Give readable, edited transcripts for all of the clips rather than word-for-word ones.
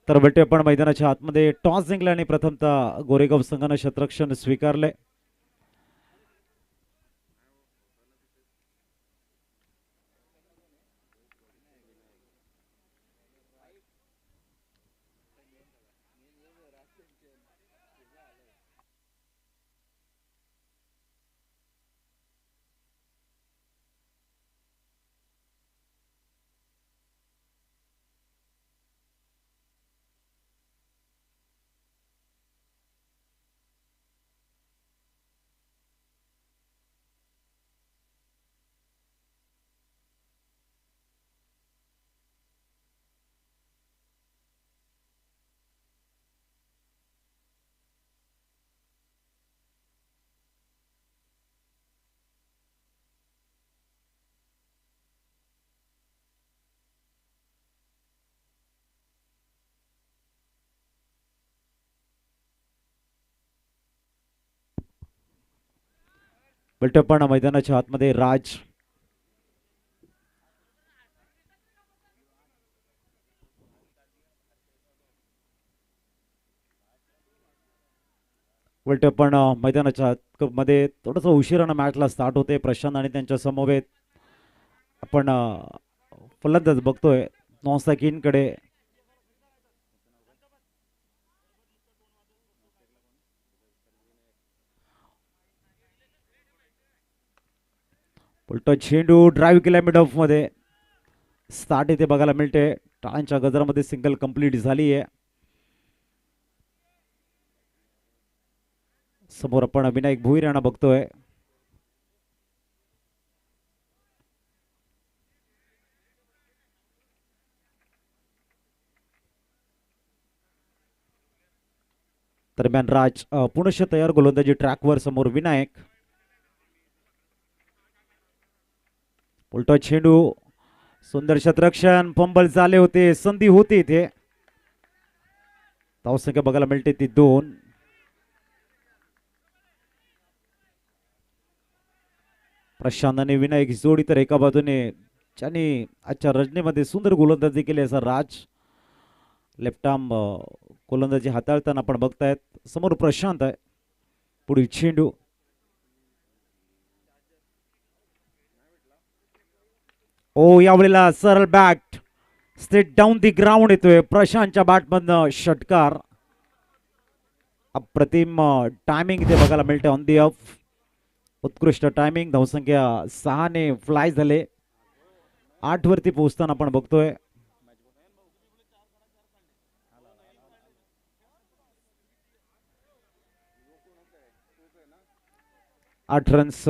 तर बलटे पण मैदानाच्या आतमध्ये टॉस जिंकला आणि प्रथमतः गोरेगाव संघाने क्षेत्ररक्षण स्वीकारले. बलटे पण मैदानाच्या आतमध्ये राज बलटे पण मैदानाच्या मध्ये थोडस उशिरानं मॅचला स्टार्ट होते. प्रशांत आणि त्यांच्या समवेत आपण फलंदाज बघतोय नॉसाकीनकडे. उलट चेंडू ड्राईव्ह केला मिड ऑफ मध्ये. स्टार्ट इथे बघायला मिळते. टाळ्यांच्या गजरामध्ये सिंगल कंप्लीट झाली आहे. समोर आपण विनायक भुईर यांना बघतोय. दरम्यान राज पुनश्च तयार गोलंदाजी ट्रॅकवर. समोर विनायक. उलट चेंडू सुंदर क्षेत्ररक्षण. फंबल झाले होते. संधी होती इथे. धावसंख्या बघायला मिळते ती 2. प्रशांत आणि विनायक जोडी तर एका बाजूने ज्यांनी आजच्या रजनीमध्ये सुंदर गोलंदाजी केली असा राज लेफ्ट आर्म गोलंदाजी हाताळताना आपण बघतायत. समोर प्रशांत आहे. पुढील चेंडू ओ यावेळेला सरळ bat straight down the ground येतोय. प्रशांतच्या बॅटमधनं षटकार. अप्रतिम टायमिंग इथे बघायला मिळते ऑन दी ऑफ. उत्कृष्ट टायमिंग. धावसंख्या 6 ने फ्लाय झाले. 8 वरती पोहोचताना आपण बघतोय. 8 रन्स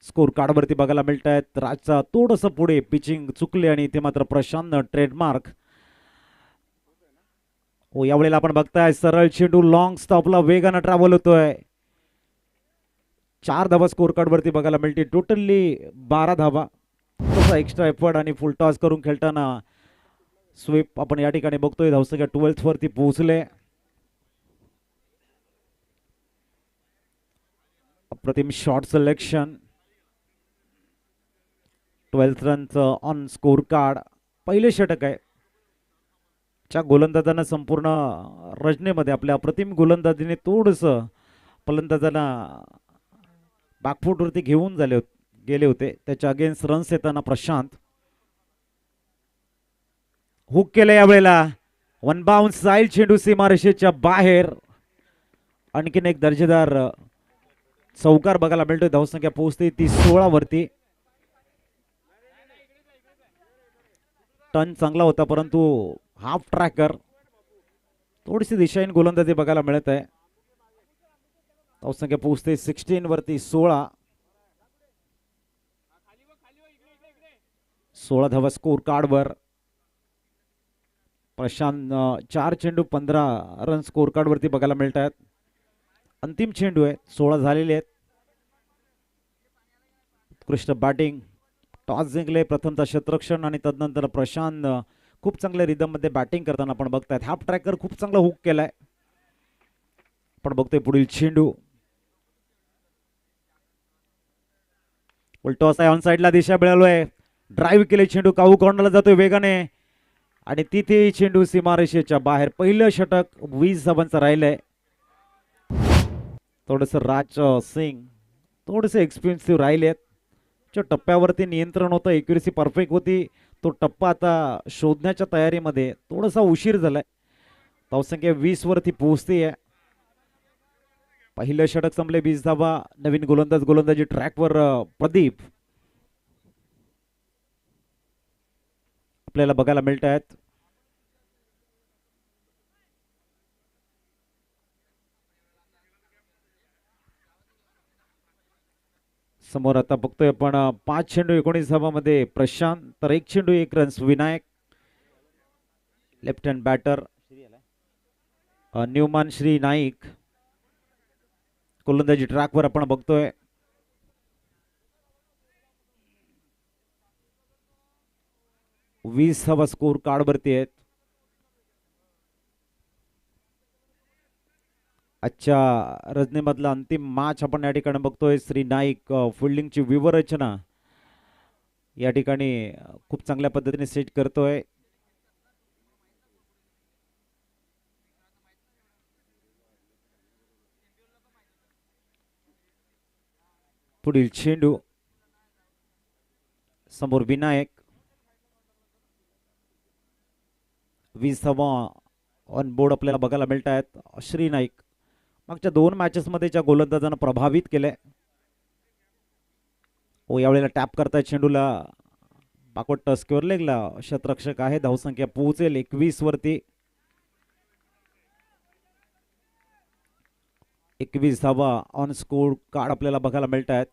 स्कोर कार्डवरती बघायला मिळत आहेत. राजचा थोडस पुढे पिचिंग चुकले आणि इथे मात्र प्रशांत ट्रेडमार्क. हो यावेळेला आपण बघताय सरळ चेंडू लॉंग स्टॉपला वेगानं ट्रॅव्हल होतोय. 4 धावा स्कोर कार्ड वरती बघायला मिळते. टोटली 12 धावा. तसा एक्स्ट्रा एफर्ट आणि फुल टॉस करून खेळताना स्वीप आपण या ठिकाणी बघतोय. धावसंख्या 12th वरती पोहोचले. अप्रतिम शॉट सिलेक्शन. 12th रनचं ऑन स्कोर कार्ड. पहिले षटक आहे. च्या गोलंदाजांना संपूर्ण रचनेमध्ये आपल्या अप्रतिम गोलंदाजीने थोडस फलंदाजांना बॅकफूटवरती घेऊन गेले होते. त्याच्या अगेन्स्ट रन्स येताना प्रशांत हुक केलं. यावेळेला वन बाउन्स जाईल चेंडू सीमारेषेच्या बाहेर. आणखीन एक दर्जेदार चौकार बघायला मिळतोय. धावसंख्या पोहोचते ती 16 वरती. टर्न चांगला होता परंतु हाफ ट्रॅकर थोडीशी दिशाहीन गोलंदाजी बघायला मिळत आहे. धावसंख्या पोहोचते 16 वरती. 16 धावा स्कोर कार्डवर. प्रशांत 4 चेंडू 15 रन स्कोर कार्ड वरती बघायला मिळत आहेत. अंतिम चेंडू आहे. 16 झालेले आहेत. उत्कृष्ट बॅटिंग. टॉस जिंकले. प्रथमतः क्षेत्ररक्षण आणि तदनंतर प्रशांत खूप चांगल्या रिदम मध्ये बॅटिंग करताना आपण बघतायत. हाफ ट्रॅकर खूप चांगला हुक केलाय. आपण बघतोय पुढील चेंडू. टॉस आहे ऑन साइडला दिशा मिळालोय. ड्राईव्ह केले चेंडू. काऊ कॉर्नरला जातोय वेगाने. आणि तिथे चेंडू सीमारेषेच्या बाहेर. पहिलं षटक 20 धावांचं राहिलंय. थोडस राज सिंग थोडेसे एक्सपेन्सिव्ह राहिलेत. टप्प्यावरती नियंत्रण होतं, एक्युरेसी परफेक्ट होती. तो टप्पा आता शोधण्याच्या तयारीमध्ये थोडासा उशीर झालाय. धावसंख्या 20 वरती पोहोचते. पहिलं षटक संपले, 20 धावा. नवीन गोलंदाजी ट्रॅकवर प्रदीप आपल्याला बघायला मिळत आहेत. समोर आता बघतोय आपण 5 चेंडू 19 धावांमध्ये प्रशांत, तर 1 चेंडू 1 runs Vinayak. Left hand batter न्यूमान श्री नाईक. गोलंदाजी ट्रॅकवर आपण बघतोय. वीस धावा स्कोर कार्ड वरती आहेत. आजच्या रजनीमधला अंतिम मॅच आपण या ठिकाणी बघतोय. श्री नाईक फिल्डिंगची व्यूहरचना या ठिकाणी खूप चांगल्या पद्धतीने सेट करतोय. पुढील चेंडू समोर विनायक. 20 धावा ऑन बोर्ड आपल्याला बघायला मिळत आहेत. श्री नाईक मागच्या 2 मॅचेसमध्ये ज्या गोलंदाजांना प्रभावित केलंय. यावेळेला टॅप करतायत चेंडूला. बाकवट टस्केवर लेगला शतरक्षक आहे. धावसंख्या पोहोचेल 21 वरती. 21 धावा ऑन स्कोर कार्ड आपल्याला बघायला मिळत आहेत.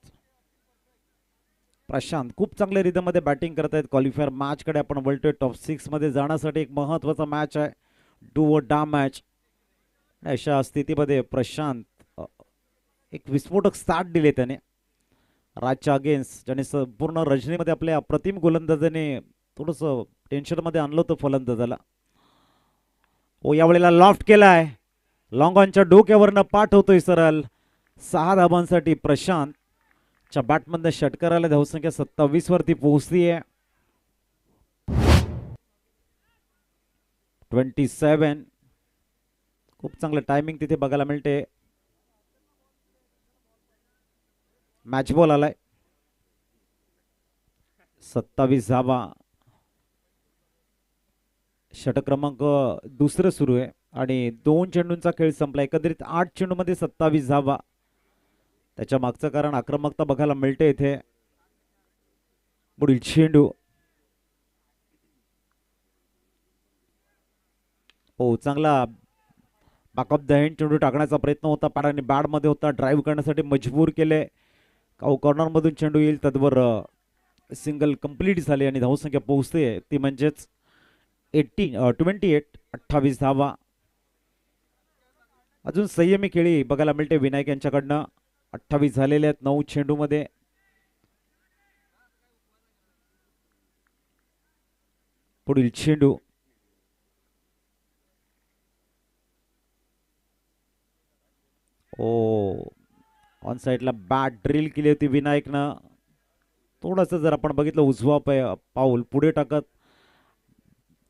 प्रशांत खूप चांगल्या रिदममध्ये बॅटिंग करत आहेत. क्वालिफायर मॅचकडे आपण वळतोय. टॉप 6 मध्ये जाण्यासाठी एक महत्त्वाचा मॅच आहे, डू और डा मॅच. अशा स्थितीमध्ये प्रशांत एक विस्फोटक स्टार्ट दिले त्याने राजच्या अगेन्स्ट, ज्याने संपूर्ण रजनीमध्ये आपल्या अप्रतिम गोलंदाजाने थोडंसं टेन्शनमध्ये आणलं होतं फलंदाजाला. यावेळेला लॉफ्ट केलाय. लॉंग ऑनच्या डोक्यावरनं पाठ होतोय सरळ. 6 धाबांसाठी प्रशांतच्या बॅटमधनं षटकाराला धावसंख्या 27 वरती पोहोचतीये. 27. खूप चांगलं टायमिंग तिथे बघायला मिळते. मॅच बॉल आलाय. 27 धावा. षटक क्रमांक 2 सुरू आहे आणि 2 चेंडूंचा खेळ संपला. एकंदरीत 8 चेंडूमध्ये 27 धावा. त्याच्या मागचं कारण आक्रमकता बघायला मिळते इथे. पुढील चेंडू चांगला बॅकअप द हँड चेंडू टाकण्याचा प्रयत्न होता. पाडाने बॅटमध्ये होता. ड्राईव्ह करण्यासाठी मजबूर केले. कॉर्नरमधून चेंडू येईल तद्वर सिंगल कंप्लीट झाले आणि धावसंख्या पोहोचते ती म्हणजेच 28 धावा. अजून संयमी खेळी बघायला मिळते विनायक यांच्याकडनं. 28 झालेले आहेत 9 चेंडूमध्ये. पुढील चेंडू ऑन साईडला बॅट ड्रिल केली होती विनायकनं. थोडंसं जर आपण बघितलं उजवा पाऊल पुढे टाकत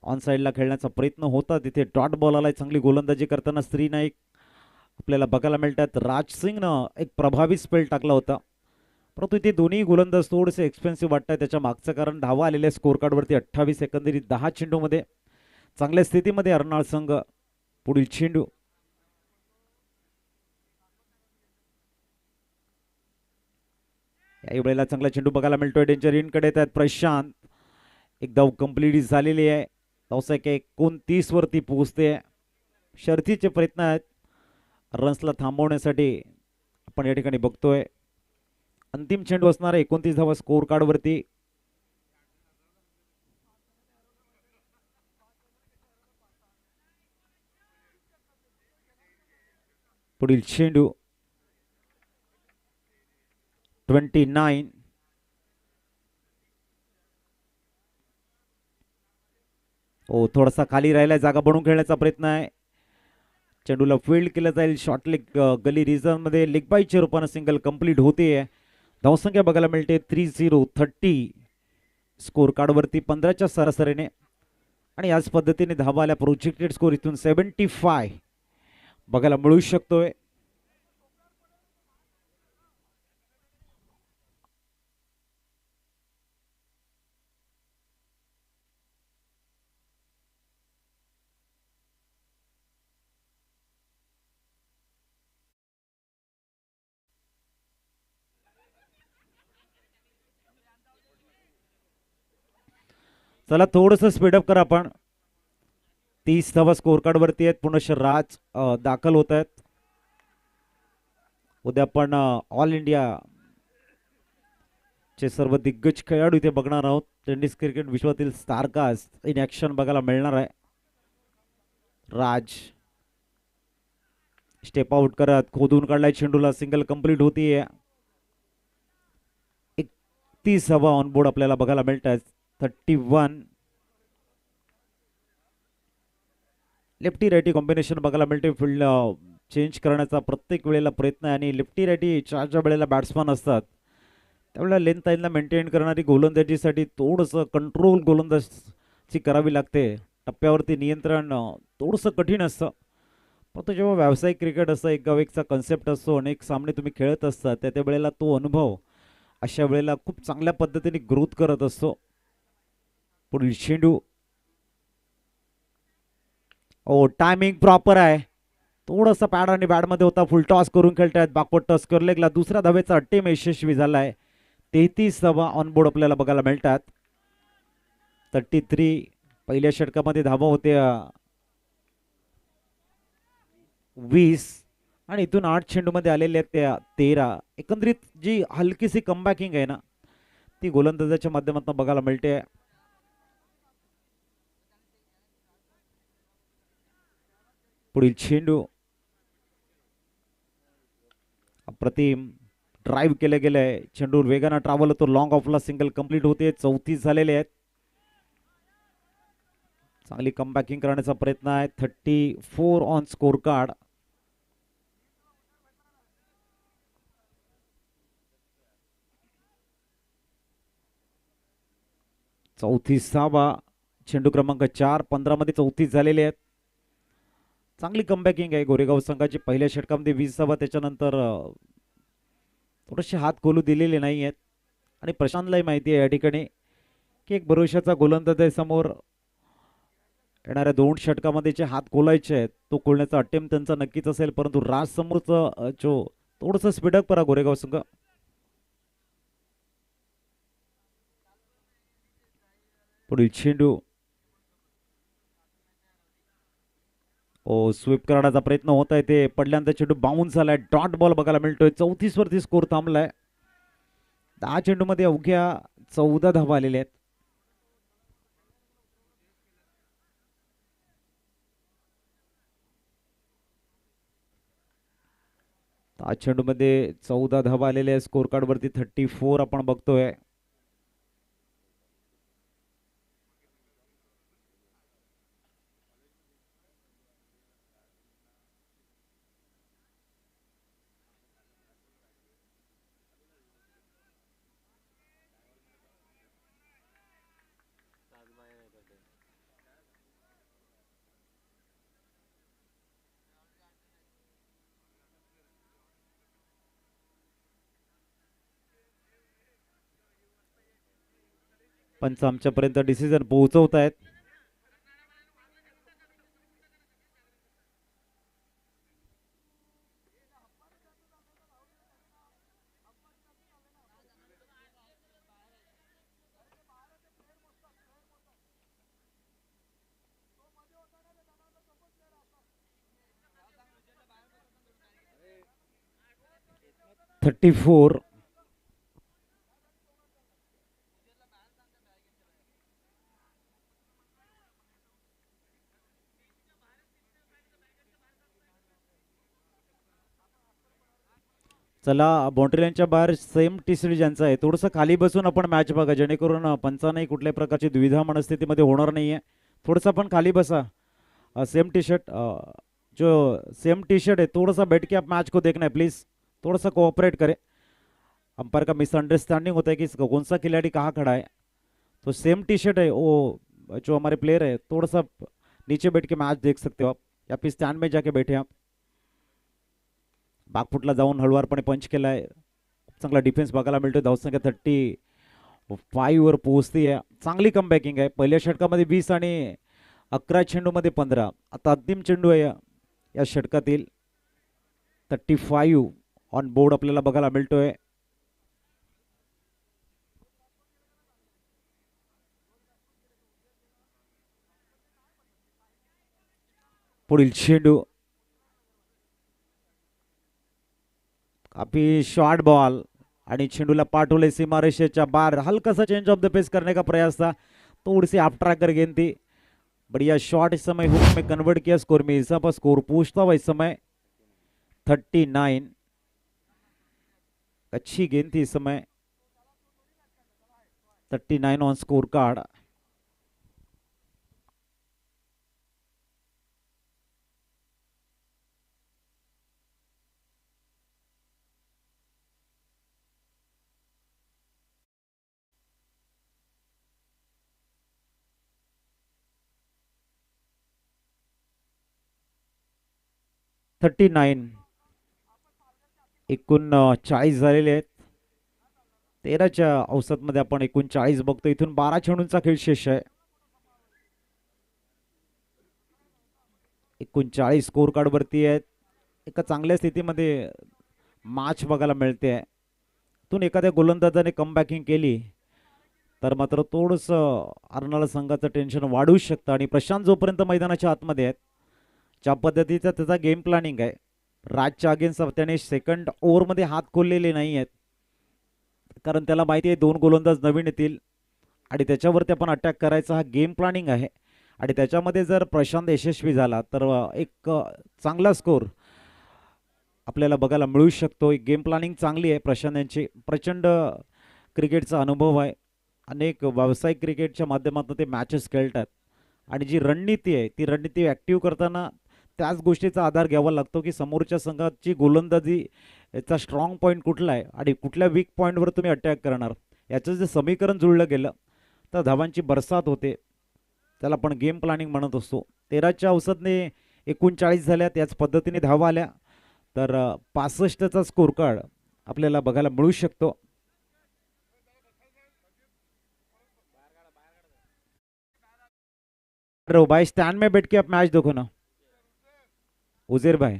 ऑन साईडला खेळण्याचा प्रयत्न होता. तिथे डॉट बॉल आलाय. चांगली गोलंदाजी करताना श्री नाईक आपल्याला बघायला मिळतात. राज सिंगनं एक प्रभावी स्पेल टाकला होता, परंतु इथे दोन्ही गोलंदाज थोडेसे एक्सपेन्सिव्ह वाटतात. त्याच्या मागचं कारण धावा आलेल्या स्कोर कार्डवरती 28. एकंदरीत 10 चेंडूमध्ये चांगल्या स्थितीमध्ये अर्नाळ संघ. पुढील चेंडू या वेळेला चांगला चेंडू बघायला मिळतोय. डेंजर इनकडे येतात प्रशांत. एक धाव कंप्लीट झालेली आहे. धावसंख्या 29 वरती पोहोचते. शर्थीचे प्रयत्न आहेत रन्सला थांबवण्यासाठी आपण या ठिकाणी बघतोय. अंतिम चेंडू असणार 29 धावा स्कोर कार्ड वरती. पुढील चेंडू 29. थोडासा खाली राहिला. जागा बनवून खेळण्याचा प्रयत्न आहे. चेंडूला फील्ड केलं जाईल. शॉर्ट लेग गली रिझन मध्ये लेग बाईच्या रूपाने सिंगल कंप्लीट होते. धावसंख्या बघायला मिळते 30 स्कोर कार्ड वरती 15च्या सरासरीने. आणि याच पद्धतीने धावा आल्या. प्रोजेक्टेड स्कोर इथून 75 बघायला मिळू शकतोय. चला थोडंसं स्पीडअप करा आपण. 30 धावा स्कोर कार्ड वरती आहेत. पुनश्च राज दाखल होत आहेत. उद्या आपण ऑल इंडिया चे सर्व दिग्गज खेळाडू इथे बघणार आहोत. टेनिस क्रिकेट विश्वातील स्टारकास्ट इन ऍक्शन बघायला मिळणार आहे. राज स्टेप आउट करत खोदून काढलाय चेंडूला. सिंगल कंप्लीट होतीये. 31 धावा ऑनबोर्ड आपल्याला बघायला मिळत आहेत. 31. लेफ्टी रायटी कॉम्बिनेशन बघायला मिळते. फील्ड चेंज करण्याचा प्रत्येक वेळेला प्रयत्न आहे आणि लेफ्टी रायटी चारच्या वेळेला बॅट्समन असतात त्यावेळेला लेंथ लाईनला मेंटेन करणारी गोलंदाजीसाठी थोडंसं कंट्रोल गोलंदाजी करावी लागते. टप्प्यावरती नियंत्रण थोडंसं कठीण असतं. परंतु जेव्हा व्यावसायिक क्रिकेट असतं, एक गाव एकचा कन्सेप्ट असतो, अनेक सामने तुम्ही खेळत असतात, त्या वेळेला तो अनुभव अशा वेळेला खूप चांगल्या पद्धतीने ग्रोथ करत असतो. पुढील चेंडू. ओ टायमिंग प्रॉपर आहे. थोडंसं पॅड आणि बॅटमध्ये होता. फुल टॉस करून खेळतायत. बॅकवर्ड टॉस करलेला दुसऱ्या धावेचा अट्टेम यशस्वी झालाय. 33 धावा ऑनबोर्ड आपल्याला बघायला मिळतात. 33. पहिल्या षटकामध्ये धावा होत्या 20 आणि इथून 8 चेंडूमध्ये आलेल्या त्या 13. एकंदरीत जी हलकीशी कमबॅकिंग आहे ना ती गोलंदाजाच्या माध्यमातून बघायला मिळते. पुढील चेंडू. अप्रतिम ड्राईव्ह केले गेले. चेंडूवर वेगानं ट्रॅव्हल होतो. लॉंग ऑफला सिंगल कंप्लीट होते. 34 झालेले आहेत. चांगली कमबॅकिंग करण्याचा प्रयत्न आहे. 34 ऑन स्कोर कार्ड. चौतीसावा चेंडू क्रमांक 4. 15 मध्ये 34 झालेले आहेत. चांगली कमबॅकिंग आहे गोरेगाव संघाची. पहिल्या षटकामध्ये 20 धावा. त्याच्यानंतर थोडेसे हात खोलू दिलेले नाही आहेत आणि प्रशांतलाही माहिती आहे या ठिकाणी की एक भरोशाचा गोलंदाज आहे समोर. येणाऱ्या 2 षटकामध्ये जे हात खोलायचे आहेत तो खोलण्याचा अटेम्प्ट त्यांचा नक्कीच असेल. परंतु राज समोरचं जो थोडंसं स्पीडअप करा गोरेगाव संघ. पुढील चेंडू. ओ स्वीप करण्याचा प्रयत्न होत आहे. ते पडल्यानंतर चेंडू बाउन्स झालाय. डॉट बॉल बघायला मिळतोय. 34 वरती स्कोर थांबलाय. 10 चेंडूमध्ये अवघ्या 14 धावा आलेल्या आहेत. चेंडूमध्ये 14 धावा आलेल्या स्कोर कार्ड वरती 34 आपण बघतोय. पंच आमच्यापर्यंत डिसिजन पोहोचवत आहेत. Thirty four. चला बाउंड्री लाईनच्या बाहेर सेम टी शर्ट ज्यांचं आहे थोडंसं खाली बसून आपण मॅच बघा जेणेकरून पंचांनाही कुठल्याही प्रकारची दुविधा मनस्थितीमध्ये होणार नाहीये. थोडंसं आपण खाली बसा. सेम टी शर्ट जो सेम टी शर्ट है थोड़ा सा बैठ के आप मैच को देखना है प्लीज़. थोड़ा सा कोऑपरेट करें. अंपायर का मिसअंडरस्टैंडिंग होता है कि कौन सा खिलाड़ी कहाँ खड़ा है. तो सेम टी शर्ट है वो जो हमारे प्लेयर है थोड़ा सा नीचे बैठ के मैच देख सकते हो आप, या फिर स्टँड में जाके बैठे आप. बागफुटला जाऊन हळूवारपणे पंच केलाय. चांगला डिफेन्स बघायला मिळतोय. धावसंख्या 35 वर पोहोचती आहे. चांगली कमबॅकिंग आहे. पहिल्या षटकामध्ये 20 आणि 11 चेंडूमध्ये 15. आता अंतिम चेंडू आहे या षटकातील. 35 ऑन बोर्ड आपल्याला बघायला मिळतोय. पुढील चेंडू काफी शॉर्ट बॉल आणि चेंडूला पाठवले सीमारेषेच्या बाहर. हल्का सा चेंज ऑफ द पेस करने का प्रयास था. थोड़ी सी आप ट्रैक कर गेंद थी. बढ़िया शॉट इस समय हुक में कन्वर्ट किया. स्कोर में हिस्सा पर स्कोर पूछता हुआ इस समय 39. अच्छी गेंद थी इस समय. 39 ऑन स्कोर कार्ड. थर्टी 39 झालेले आहेत. 13च्या औसतमध्ये आपण 39 बघतो. इथून 12 चेंडूंचा खेळ शेष आहे. 39 स्कोर कार्ड वरती आहेत. एका चांगल्या स्थितीमध्ये मॅच बघायला मिळते. इथून एखाद्या गोलंदाजाने कमबॅकिंग केली तर मात्र थोडंसं अर्नाळा संघाचं टेन्शन वाढू शकतं. आणि प्रशांत जोपर्यंत मैदानाच्या आतमध्ये आहेत, ज्या पद्धतीचा त्याचा गेम प्लॅनिंग आहे, राजच्या अगेन्स्ट त्याने सेकंड ओव्हरमध्ये हात खोललेले नाही आहेत. कारण त्याला माहिती आहे 2 गोलंदाज नवीन येतील आणि त्याच्यावरती आपण अटॅक करायचा हा गेम प्लॅनिंग आहे. आणि त्याच्यामध्ये जर प्रशांत यशस्वी झाला तर एक चांगला स्कोर आपल्याला बघायला मिळू शकतो. एक गेम प्लॅनिंग चांगली आहे प्रशांत यांची. प्रचंड क्रिकेटचा अनुभव आहे. अनेक व्यावसायिक क्रिकेटच्या माध्यमातून ते मॅचेस खेळतात. आणि जी रणनीती आहे ती रणनीती ॲक्टिव्ह करताना त्याच गोष्टीचा आधार घ्यावा लागतो की समोरच्या संघाची गोलंदाजी याचा स्ट्रॉंग पॉईंट कुठला आहे आणि कुठल्या वीक पॉईंटवर तुम्ही अटॅक करणार. याचं जे समीकरण जुळलं गेलं तर धावांची बरसात होते. त्याला आपण गेम प्लॅनिंग म्हणत असतो. 13च्या औसतने 39 झाल्या. त्याच पद्धतीने धावा आल्या तर 65चा स्कोर कार्ड आपल्याला बघायला मिळू शकतो. भाई स्टैंड में बैठ के आप मैच देखो ना उजेर भाई.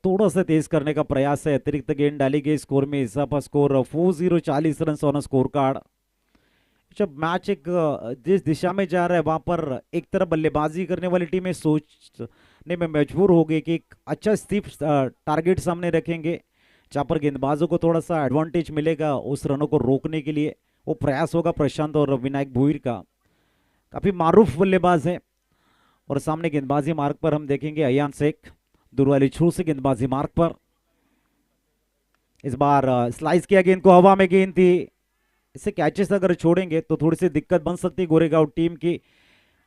थोड़ा सा तेज करने का प्रयास है. अतिरिक्त गेंद डाली गई. स्कोर में इजाफा. Score 40 40 run on score card. जब मैच एक जिस दिशा में जा रहा है वहां पर एक तरफ बल्लेबाजी करने वाली टीमें सोचने में मजबूर हो गई कि एक अच्छा स्टीप टारगेट सामने रखेंगे जहां पर गेंदबाजों को थोड़ा सा एडवांटेज मिलेगा उस रनों को रोकने के लिए. वो प्रयास होगा प्रशांत और विनायक भोईर का. काफी मारूफ बल्लेबाज है. और सामने गेंदबाजी मार्ग पर हम देखेंगे अयान शेख. दूर वाली छू से गेंदबाजी मार्ग पर. इस बार स्लाइस किया गेंद को. हवा में गेंद थी. इसे कैचेस अगर छोड़ेंगे तो थोड़ी सी दिक्कत बन सकती है गोरेगांव टीम की.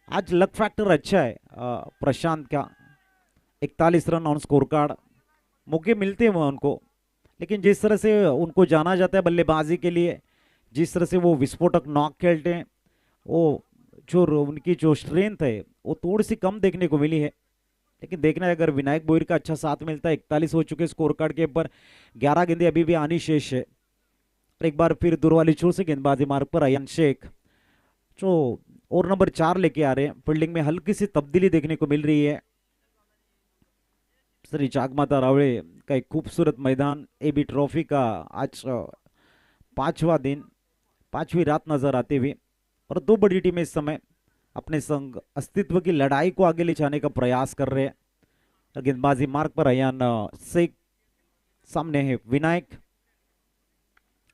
आज लक फैक्टर अच्छा है प्रशांत का. 41 रन ऑन स्कोर कार्ड. मौके मिलते हैं उनको, लेकिन जिस तरह से उनको जाना जाता है बल्लेबाजी के लिए, जिस तरह से वो विस्फोटक नॉक खेलते हैं, वो जो उनकी जो स्ट्रेंथ है वो थोड़ी सी कम देखने को मिली है. लेकिन देखना है अगर विनायक भोईर का अच्छा साथ मिलता है. 41 हो चुके स्कोर कार्ड के ऊपर. 11 गेंदें अभी भी आनी शेष है. एक बार फिर दूर वाली छोर से गेंदबाजी मार्ग पर अयान शेख जो ओवर नंबर 4 लेके आ रहे हैं. फील्डिंग में हल्की सी तब्दीली देखने को मिल रही है. श्री जागमाता रावळे का एक खूबसूरत मैदान. एबी ट्रॉफी का आज 5वां दिन, 5वीं रात नजर आते हुए. और 2 बड़ी टीमें इस समय अपने संग अस्तित्व की लड़ाई को आगे ले जाने का प्रयास कर रहे हैं. गेंदबाजी मार्ग पर अयान शेख. सामने है विनायक.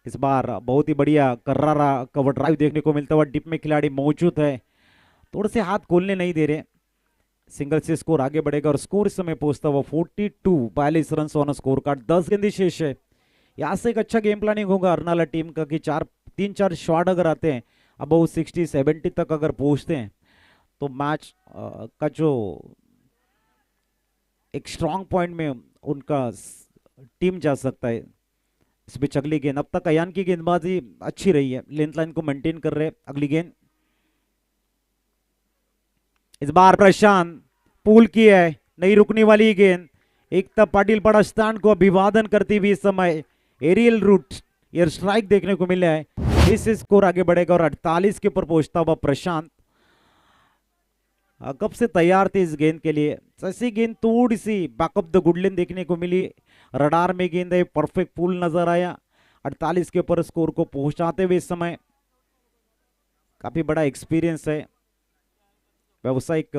इस बार बहुत ही बढ़िया कर्रारा कवर ड्राइव देखने को मिलता हुआ. डिप में खिलाड़ी मौजूद है. थोड़े से हाथ खोलने नहीं दे रहे. सिंगल से स्कोर आगे बढ़ेगा और स्कोर इस समय पहुंचता हुआ 42 रन ऑन स्कोर कार्ड. 10 गेंदें शेष है. यहाँ से एक अच्छा गेम प्लानिंग होगा अर्नाला टीम का कि 3-4 शॉट अगर आते हैं अबव 60-70 तक अगर पहुंचते हैं तो मैच का जो एक स्ट्रांग पॉइंट में उनका टीम जा सकता है. इस बीच अगली गेंद, अब तक अयान की गेंदबाजी अच्छी रही है, लेंथ लाइन को मेंटेन कर रहे हैं। अगली गेंद इस बार प्रशांत पुल की है, नहीं रुकने वाली गेंद। एकता पाटिल बड़ा स्टैंड को अभिवादन करती हुई इस समय एरियल रूट एयर स्ट्राइक देखने को मिला है। इस स्कोर आगे बढ़ेगा और 48 के ऊपर पहुंचता हुआ प्रशांत कब से तैयार थे इस गेंद के लिए। ऐसी गेंद थोड़ी सी बैकअप द गुडलेन देखने को मिली, रडार में गेंद है, परफेक्ट पुल नजर आया। 48 के ऊपर स्कोर को पहुंचाते हुए इस समय काफी बड़ा एक्सपीरियंस है, व्यावसायिक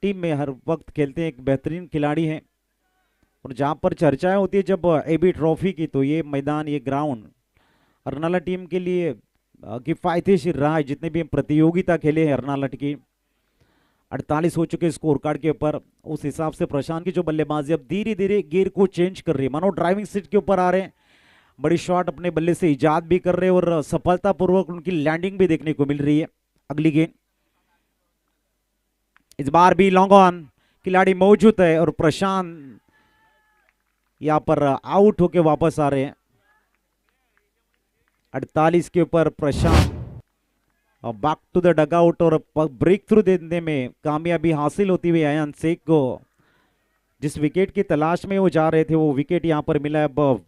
टीम में हर वक्त खेलते हैं, एक बेहतरीन खिलाड़ी हैं। और जहां पर चर्चाएं होती है जब एबी ट्रॉफी की, तो ये मैदान, ये ग्राउंड अर्नाला टीम के लिए किफायती रहा है। जितने भी प्रतियोगिता खेले हैं अर्नाला की, 48 हो चुके स्कोर कार्ड के ऊपर। उस हिसाब से प्रशांत की जो बल्लेबाजी अब धीरे धीरे गियर को चेंज कर रही है, मानो ड्राइविंग सीट के ऊपर आ रहे हैं, बड़ी शॉट अपने बल्ले से इजाद भी कर रहे हैं और सफलतापूर्वक उनकी लैंडिंग भी देखने को मिल रही है। अगली गेंद इस बार भी लॉन्ग ऑन, खिलाड़ी मौजूद है और प्रशांत यहां पर आउट होके वापस आ रहे हैं। 48 के ऊपर Prashant back to the dugout और ब्रेक थ्रू देने में कामयाबी हासिल होती हुई अयान शेख को। जिस विकेट की तलाश में वो जा रहे थे वो विकेट यहां पर मिला है। अब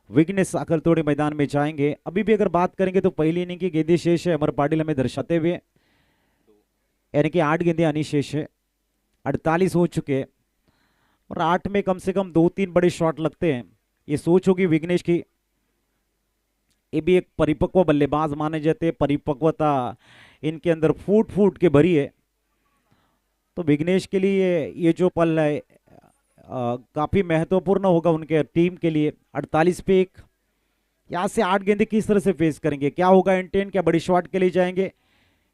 विघ्नेश साकरतोड़ी मैदान में जाएंगे। अभी भी अगर बात करेंगे तो पहली इनिंग की गेंदें शेष है, अमर पाटिल हमें दर्शाते हुए, यानी कि 8 गेंदें आनी शेष है। 48 हो चुके और 8 में कम से कम 2-3 बड़े शॉट लगते हैं, ये सोच होगी विघ्नेश की। ये भी एक परिपक्व बल्लेबाज माने जाते हैं, परिपक्वता इनके अंदर फूट फूट के भरी है। तो विघ्नेश के लिए ये जो पल है काफी महत्वपूर्ण होगा उनके टीम के लिए। 48 पे एक, यहां से 8 गेंदें किस तरह से फेस करेंगे, क्या होगा इंटेंट, क्या बड़ी शॉट के लिए जाएंगे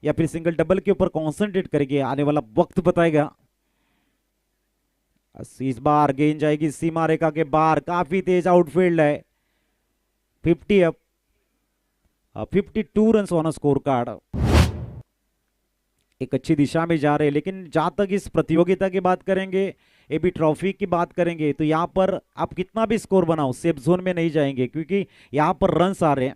या फिर सिंगल डबल के ऊपर कॉन्सेंट्रेट करेंगे, आने वाला वक्त बताएगा। इस बार गेंद जाएगी सीमा रेखा के बाहर, काफी तेज आउटफील्ड है। 50 up, 52 run on score card, एक अच्छी दिशा में जा रहे हैं। लेकिन जहां तक इस प्रतियोगिता की बात करेंगे, एबी ट्रॉफी की बात करेंगे, तो यहां पर आप कितना भी स्कोर बनाओ सेफ जोन में नहीं जाएंगे, क्योंकि यहां पर रन्स आ रहे हैं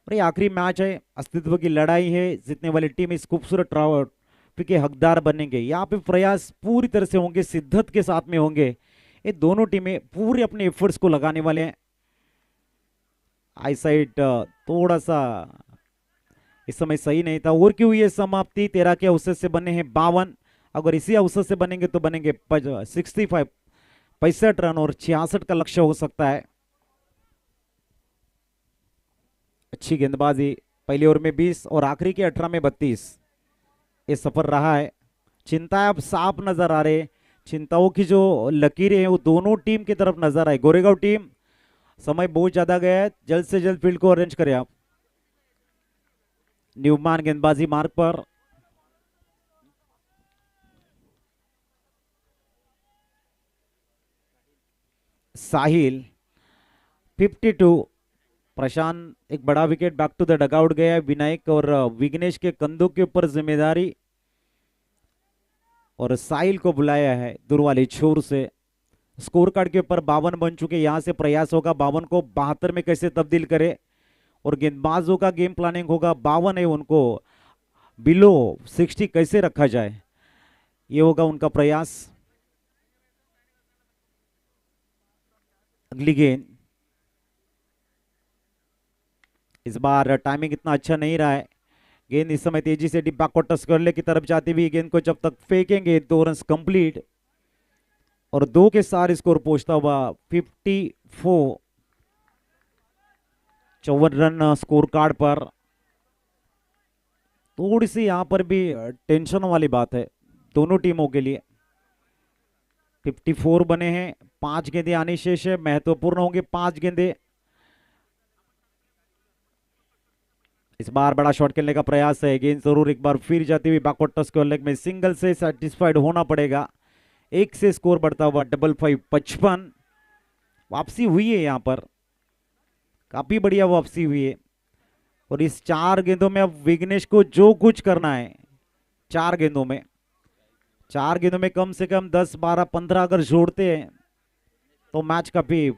और ये आखिरी मैच है, अस्तित्व की लड़ाई है। जीतने वाली टीम इस खूबसूरत ट्रॉफी के हकदार बनेंगे। यहाँ पे प्रयास पूरी तरह से होंगे, शिद्दत के साथ में होंगे। ये दोनों टीमें पूरे अपने एफर्ट्स को लगाने वाले हैं। आईसाइट थोड़ा सा इस समय सही नहीं था। और क्यों ये समाप्ति 13 के अवसर से बने हैं 52, अगर इसी अवसर से बनेंगे तो बनेंगे 65 रन और 66 का लक्ष्य हो सकता है। अच्छी गेंदबाजी, पहली ओवर में 20 और आखिरी के 18 में 32, ये सफर रहा है। चिंता अब साफ नजर आ रहे, चिंताओं की जो लकीरें हैं वो दोनों टीम की तरफ नजर आए। गोरेगांव टीम, समय बहुत ज्यादा गया है, जल्द से जल्द फील्ड को अरेंज करें आप। न्यूमान गेंदबाजी मार्ग पर, साहिल 52, प्रशांत एक बड़ा wicket back to the dugout गया है। विनायक और विघ्नेश के कंधों के ऊपर जिम्मेदारी और साहिल को बुलाया है दूर वाली छोर से। स्कोर कार्ड के ऊपर 52 बन चुके, यहां से प्रयास होगा 52 को 72 में कैसे तब्दील करे और गेंदबाजों का गेम प्लानिंग होगा 52 है उनको बिलो 60 कैसे रखा जाए, ये होगा उनका प्रयास। अगली गेंद, इस बार टाइमिंग इतना अच्छा नहीं रहा है। गेंद इस समय तेजी से डिप बैकवर्ड टच करले की तरफ जाती हुई गेंद को जब तक फेंकेंगे 2 रन कंप्लीट और 2 के साथ स्कोर पहुंचता हुआ 54, 54 रन स्कोर कार्ड पर। थोड़ी सी यहां पर भी टेंशन वाली बात है दोनों टीमों के लिए। 54 बने हैं, 5 गेंदें आनी शेष है, महत्वपूर्ण होंगे 5 गेंदें। इस बार बड़ा शॉट खेलने का प्रयास है, गेंद जरूर एक बार फिर जाती हुई बैकवर्ड टच के लेग में, सिंगल से सेटिस्फाइड होना पड़ेगा। 1 से स्कोर बढ़ता हुआ 55, 55 वापसी हुई है, यहां पर काफी बढ़िया वापसी हुई है। और इस 4 गेंदों में अब विघ्नेश को जो कुछ करना है, 4 गेंदों में कम से कम 10, 12, 15 अगर जोड़ते हैं तो मैच काफी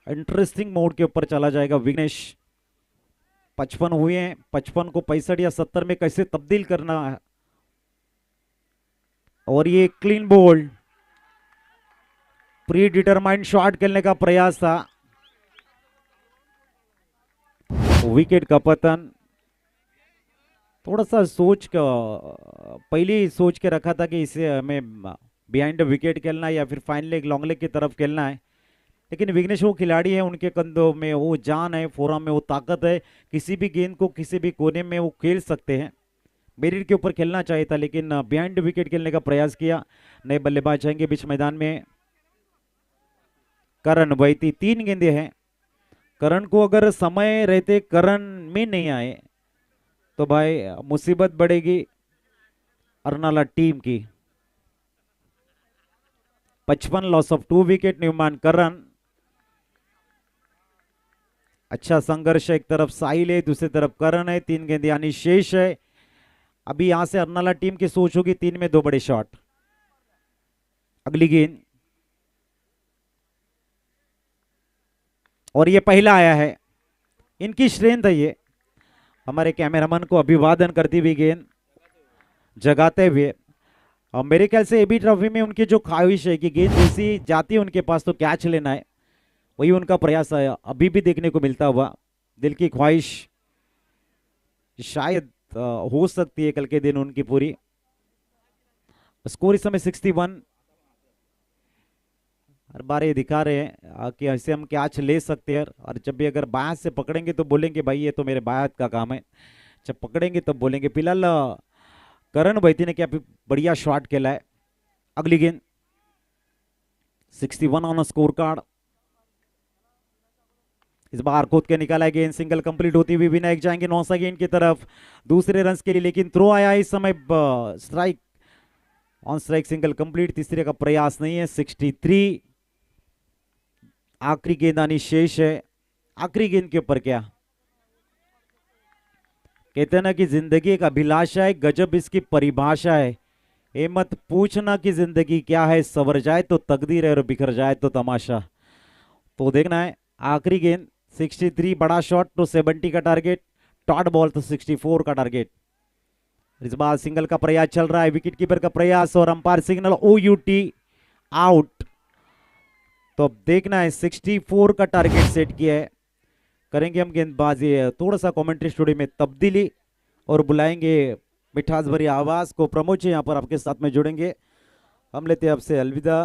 इंटरेस्टिंग मोड के ऊपर चला जाएगा विघ्नेश। 55 हुए हैं, 55 को 65 या 70 में कैसे तब्दील करना है। और ये clean bowled, pre determined shot खेलने का प्रयास था, विकेट का पतन। थोड़ा सा सोच का पहले ही सोच के रखा था कि इसे हमें बिहाइंड विकेट खेलना है या फिर फाइन लेग लॉन्ग लेग की तरफ खेलना है, लेकिन विघ्नेश वो खिलाड़ी है, उनके कंधों में वो जान है, फोरम में वो ताकत है, किसी भी गेंद को किसी भी कोने में वो खेल सकते हैं। मेरिट के ऊपर खेलना चाहिए था, लेकिन बिहाइंड विकेट खेलने का प्रयास किया। नए बल्लेबाज आएंगे बीच मैदान में। करण वैती, 3 गेंदे हैं। करण को अगर समय रहते करण में नहीं आए तो भाई मुसीबत बढ़ेगी अर्नाला टीम की। 55 लॉस ऑफ 2 विकेट निर्माण करण। अच्छा संघर्ष है, एक तरफ साहिल है, दूसरी तरफ करण है, 3 गेंद यानी शेष है। अभी यहां से अर्नाला टीम की सोच होगी 3 में 2 बड़े शॉट। अगली गेंद और ये पहला आया है, इनकी स्ट्रेंथ है ये। हमारे कैमरामैन को अभिवादन करती हुई गेंद जगाते हुए। मेरे ख्याल से एबी ट्रॉफी में उनकी जो ख्वाहिश है कि गेंद जैसी जाती है उनके पास तो कैच लेना है, वही उनका प्रयास है, अभी भी देखने को मिलता हुआ। दिल की ख्वाहिश शायद हो सकती है कल के दिन उनकी पूरी। स्कोर इस समय 61। हर बार ये दिखा रहे हैं कि ऐसे हम कैच ले सकते हैं, और जब भी अगर बायां से पकड़ेंगे तो बोलेंगे भाई ये तो मेरे बायां का काम है, जब पकड़ेंगे तब बोलेंगे। फिलहाल करण वैती ने क्या बढ़िया शॉट खेला है। अगली गेंद 61 ऑन स्कोर कार्ड। इस बार कूद के निकाला है गेंद, सिंगल कंप्लीट होती हुई विनायक जाएंगे नौसा गेंद की तरफ दूसरे रन के लिए, लेकिन थ्रो आया इस समय। Strike, on strike single complete, तीसरे का प्रयास नहीं है। 63 आखिरी गेंद आनी शेष है। आखिरी गेंद के ऊपर क्या कहते हैं ना कि जिंदगी एक अभिलाषा है, गजब इसकी परिभाषा है। ये मत पूछना कि जिंदगी क्या है, सवर जाए तो तकदीर है और बिखर जाए तो तमाशा। तो देखना है आखिरी गेंद। 63 बड़ा शॉट तो 70 का टारगेट, डॉट बॉल तो 64 का टारगेट। इस बार सिंगल का प्रयास चल रहा है, विकेट कीपर का प्रयास और अंपायर सिग्नल OUT आउट। तो अब देखना है 64 का टारगेट सेट किया है। करेंगे हम गेंदबाजी, थोड़ा सा कमेंट्री स्टूडियो में तब्दीली और बुलाएंगे मिठास भरी आवाज को। प्रमोद जी यहाँ पर आपके साथ में जुड़ेंगे। हम लेते हैं आपसे अलविदा।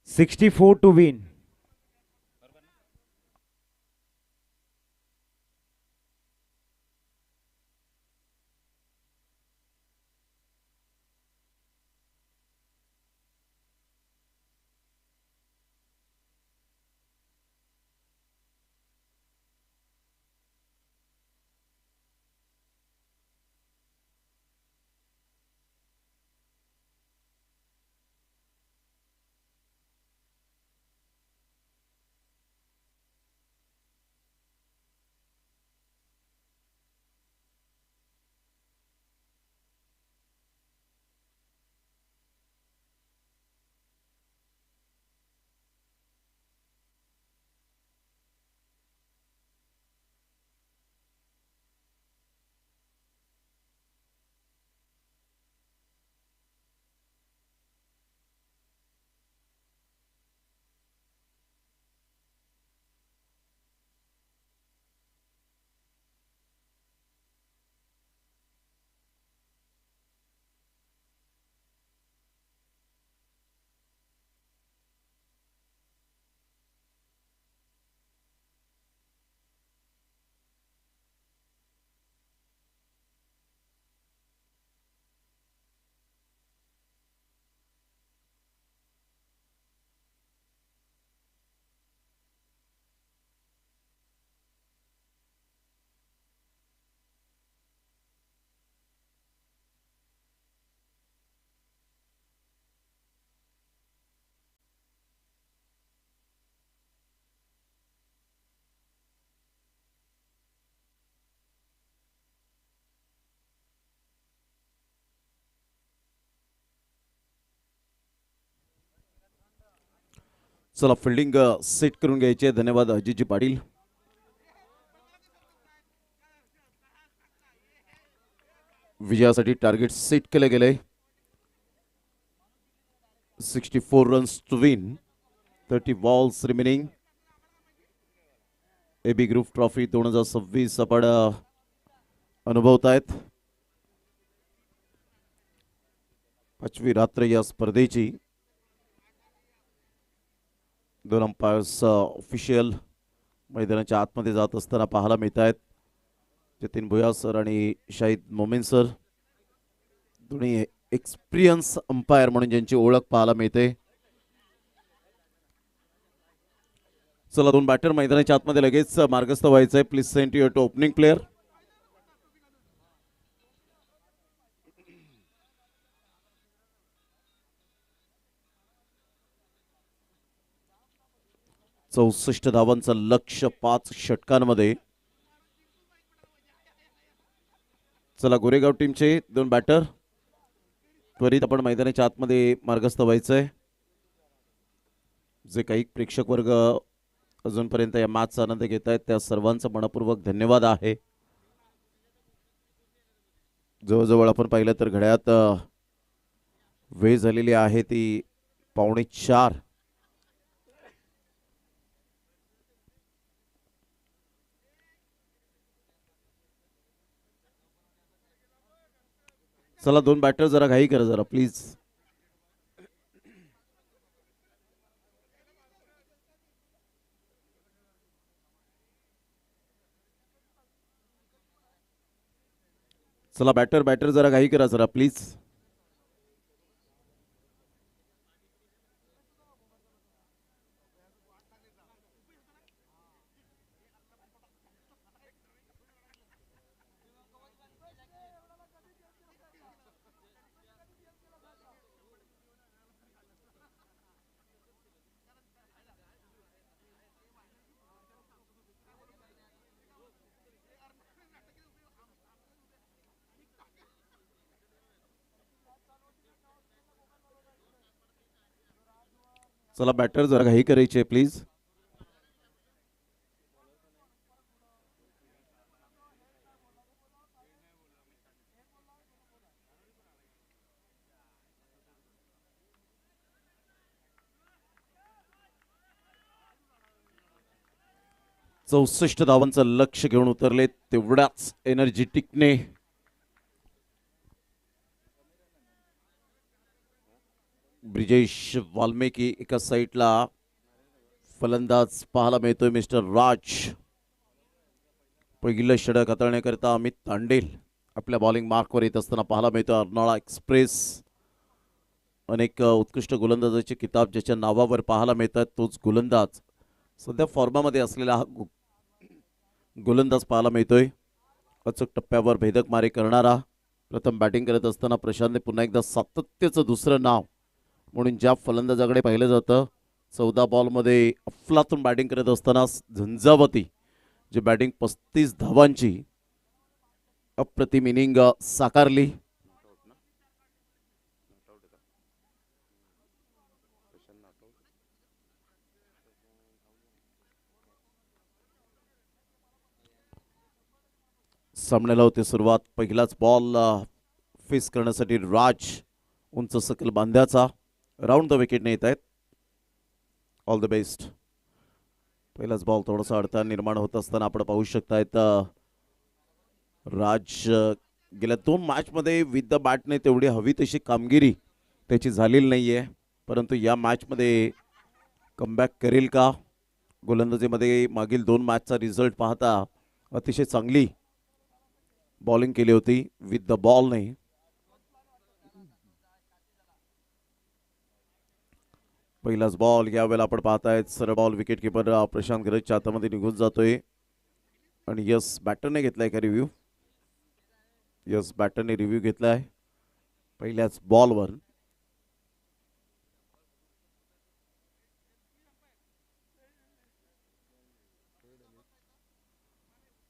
$64 to win. चला फिल्डिंग सेट करून घ्यायचे. धन्यवाद अजितजी पाटील. विजयासाठी टार्गेट सेट केले गेले. 64 runs to win. 30 balls remaining. AB group trophy 2026 आपण अनुभवतायत. 5वी रात्र या स्पर्धेची. 2 अंपायर्स ऑफिशियल मैदानाच्या आतमध्ये जात असताना पाहायला मिळत आहेत. जतीन भुया सर आणि शाहिद मोमीन सर दोन्ही एक्सपिरियन्स अंपायर म्हणून ज्यांची ओळख पाहायला मिळते. चला 2 बॅटर मैदानाच्या आतमध्ये लगेच मार्गस्थ व्हायचंय. Please send your two opening player. चौसष्ट धावांचं लक्ष्य 5 षटकांमध्ये. चला गोरेगाव टीमचे 2 बॅटर त्वरित आपण मैदानाच्या आतमध्ये मार्गस्थ व्हायचंय. जे काही प्रेक्षक वर्ग अजूनपर्यंत या मॅचचा आनंद घेत आहेत त्या सर्वांचा मनपूर्वक धन्यवाद आहे. जवळजवळ आपण पाहिलं तर घड्याळात वेळ झालेली आहे ती 3:45. चला 2 बॅटर जरा घाई करा जरा प्लीज. चला बॅटर जरा घाई करा जरा प्लीज. चला बॅटर जरा घाई करायची प्लीज. चौसष्ट धावांचं लक्ष घेऊन उतरले तेवढ्याच एनर्जेटिकने. ब्रिजेश वाल्मिकी एका साईडला फलंदाज पाहायला मिळतोय मिस्टर राज. पहिलं षटक हाताळण्याकरिता अमित तांडेल आपल्या बॉलिंग मार्कवर येत असताना पाहायला मिळतोय. अर्नाळा एक्सप्रेस अनेक उत्कृष्ट गोलंदाजाचे किताब ज्याच्या नावावर पाहायला मिळतात तोच गोलंदाज सध्या फॉर्मामध्ये असलेला हा गोलंदाज पाहायला मिळतोय. अचूक टप्प्यावर भेदक मारे करणारा. प्रथम बॅटिंग करत असताना प्रशांतने पुन्हा एकदा सातत्याचं दुसरं नाव म्हणून ज्या फलंदाजाकडे पाहिलं जातं. 14 बॉलमध्ये अफलातून बॅटिंग करत असताना झंझावती जी बॅटिंग 35 धावांची अप्रतिम इनिंग साकारली. सामन्याला होते सुरुवात. पहिलाच बॉल फेस करण्यासाठी राज उंच सकल बांध्याचा राऊंड द विकेटने येत आहेत. All the best. पहिलाच बॉल थोडासा अडथळा निर्माण होत असताना आपण पाहू शकतायत राज गेल्या 2 मॅचमध्ये विथ द बॅटने तेवढी हवी तशी कामगिरी त्याची झालेली नाहीये. परंतु या मॅचमध्ये कमबॅक करेल का? गोलंदाजीमध्ये मागील 2 मॅचचा रिझल्ट पाहता अतिशय चांगली बॉलिंग केली होती विथ द बॉल नाही. पहिलाच बॉल यावेळेला आपण पाहतायत सरळ बॉल विकेट किपर प्रशांत गरजच्या हातामध्ये निघून जातोय. आणि यस बॅटरने घेतलाय का रिव्ह्यू? यस बॅटरने रिव्ह्यू घेतलाय पहिल्याच बॉलवर.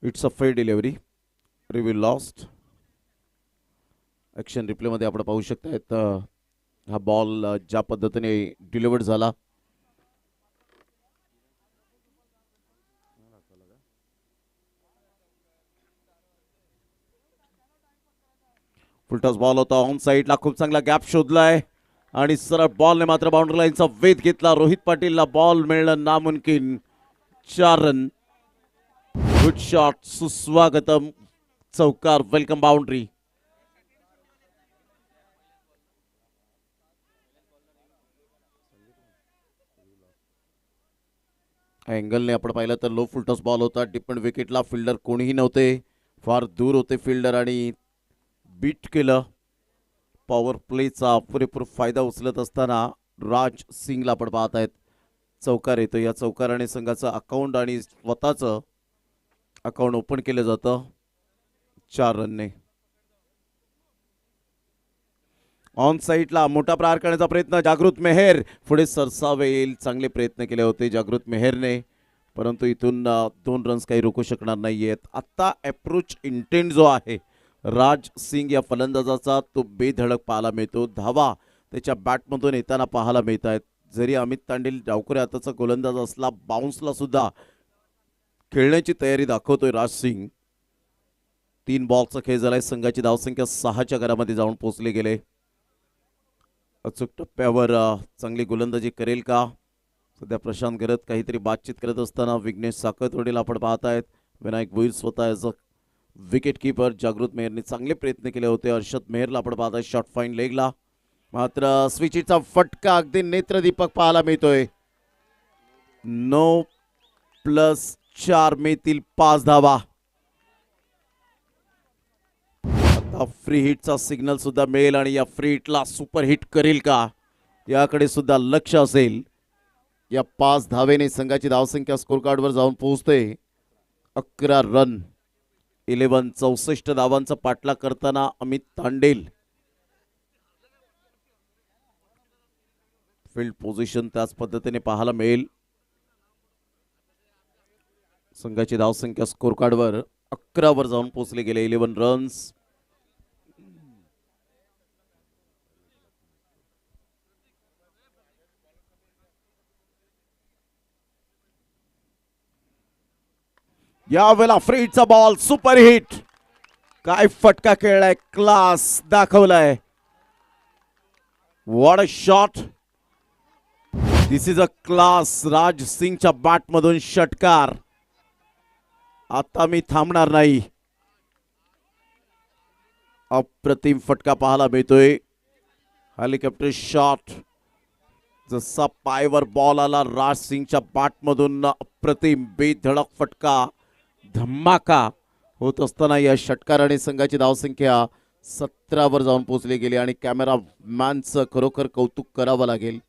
It's a fair delivery. Review lost. Action रिप्लेमध्ये आपण पाहू शकतायत हा बॉल ज्या पद्धतीने डिलिव्हर्ड झाला फुलटॉस बॉल होता ऑन साईडला, खूप चांगला गॅप शोधलाय आणि सरळ बॉलने मात्र बाउंड्री लाईनचा वेध घेतला. रोहित पाटीलला बॉल मिळणं नामुमकिन. 4 रन. गुड शॉट, सुस्वागतम, चौकार, वेलकम बाउंड्री. अँगलने आपण पाहिलं तर लो फुलटॉस बॉल होता. डिपेंड विकेटला फिल्डर कोणीही नव्हते, फार दूर होते फिल्डर आणि बीट केलं. पॉवर प्लेचा पुरेपूर फायदा उचलत असताना राज सिंगला आपण पाहत आहेत चौकार येतो. या चौकाराने संघाचं अकाउंट आणि स्वतःचं अकाउंट ओपन केलं जातं 4 रनने. ऑन साईडला मोठा प्रहार करण्याचा प्रयत्न, जागृत मेहर पुढे सरसावे येईल, चांगले प्रयत्न केले होते जागृत मेहरने, परंतु इथून 2 रन्स काही रोखू शकणार नाहीयेत. आता अप्रोच इंटेंट जो आहे राज सिंग या फलंदाजाचा तो बेधडक पाहायला मिळतो. धावा त्याच्या बॅटमधून येताना पाहायला मिळत आहेत. जरी अमित तांडेल डावखुरे हाताचा गोलंदाज असला, बाउन्सला सुद्धा खेळण्याची तयारी दाखवतोय राज सिंग. 3 बॉलचा खेळ झालाय. संघाची धावसंख्या 6च्या घरामध्ये जाऊन पोहोचले गेले. अचूक टप्प्यावर चांगली गोलंदाजी करेल का? सध्या प्रशांत गरत काहीतरी बातचीत करत असताना विघ्नेश साखरतोडीला आपण पाहत आहेत. विनायक भोईर स्वतः ॲज अ विकेट कीपर. जागृत मेहरने चांगले प्रयत्न केले होते. हर्षद मेहरला आपण पाहत आहे शॉर्ट फाईन लेगला, मात्र स्विचीचा फटका अगदी नेत्रदीपक पाहायला मिळतोय. 9+4 मिळतील 5 धावा. आता फ्री हिटचा सिग्नल सुद्धा मिळेल आणि या फ्री हिटला सुपर हिट करेल का याकडे सुद्धा लक्ष असेल. या 5 धावेने संघाची धावसंख्या स्कोर कार्डवर जाऊन पोहोचते 11 रन. 64 धावांचा पाठलाग करताना अमित तांडेल. फील्ड पोझिशन त्याच पद्धतीने पाहायला मिळेल. संघाची धावसंख्या स्कोर कार्डवर 11 वर जाऊन पोहोचले गेले. 11 रन्स. यावेळेला फ्री हिटचा बॉल, सुपर हिट. काय फटका खेळलाय, क्लास दाखवलाय. What a shot. This is a class. Raj सिंगच्या बॅटमधून षटकार. आता मी थांबणार नाही. अप्रतिम फटका पाहायला मिळतोय. Helicopter shot. जसा पायवर बॉल आला राज सिंगच्या बॅटमधून, अप्रतिम बेधडक फटका, धमाका होत असताना या षटकाराने संघाची धावसंख्या 17 वर जाऊन पोहोचली गेली आणि कॅमेरा मॅनचं खरोखर कौतुक करावं लागेल.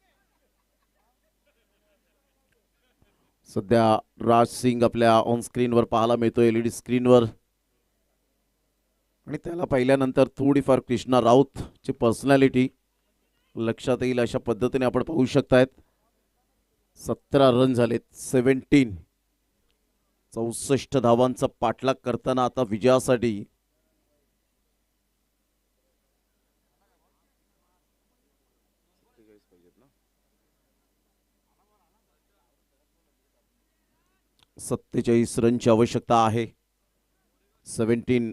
सध्या राज सिंग आपल्या ऑन स्क्रीनवर पाहायला मिळतोय, एलईडी स्क्रीनवर, आणि त्याला पाहिल्यानंतर थोडीफार कृष्णा राऊत ची पर्सनॅलिटी लक्षात येईल अशा पद्धतीने आपण पाहू शकतायत. 17 रन झालेत. 64 धावांचा पाठलाग करताना आता विजयासाठी सत्तेचाळीस रनची आवश्यकता आहे. 17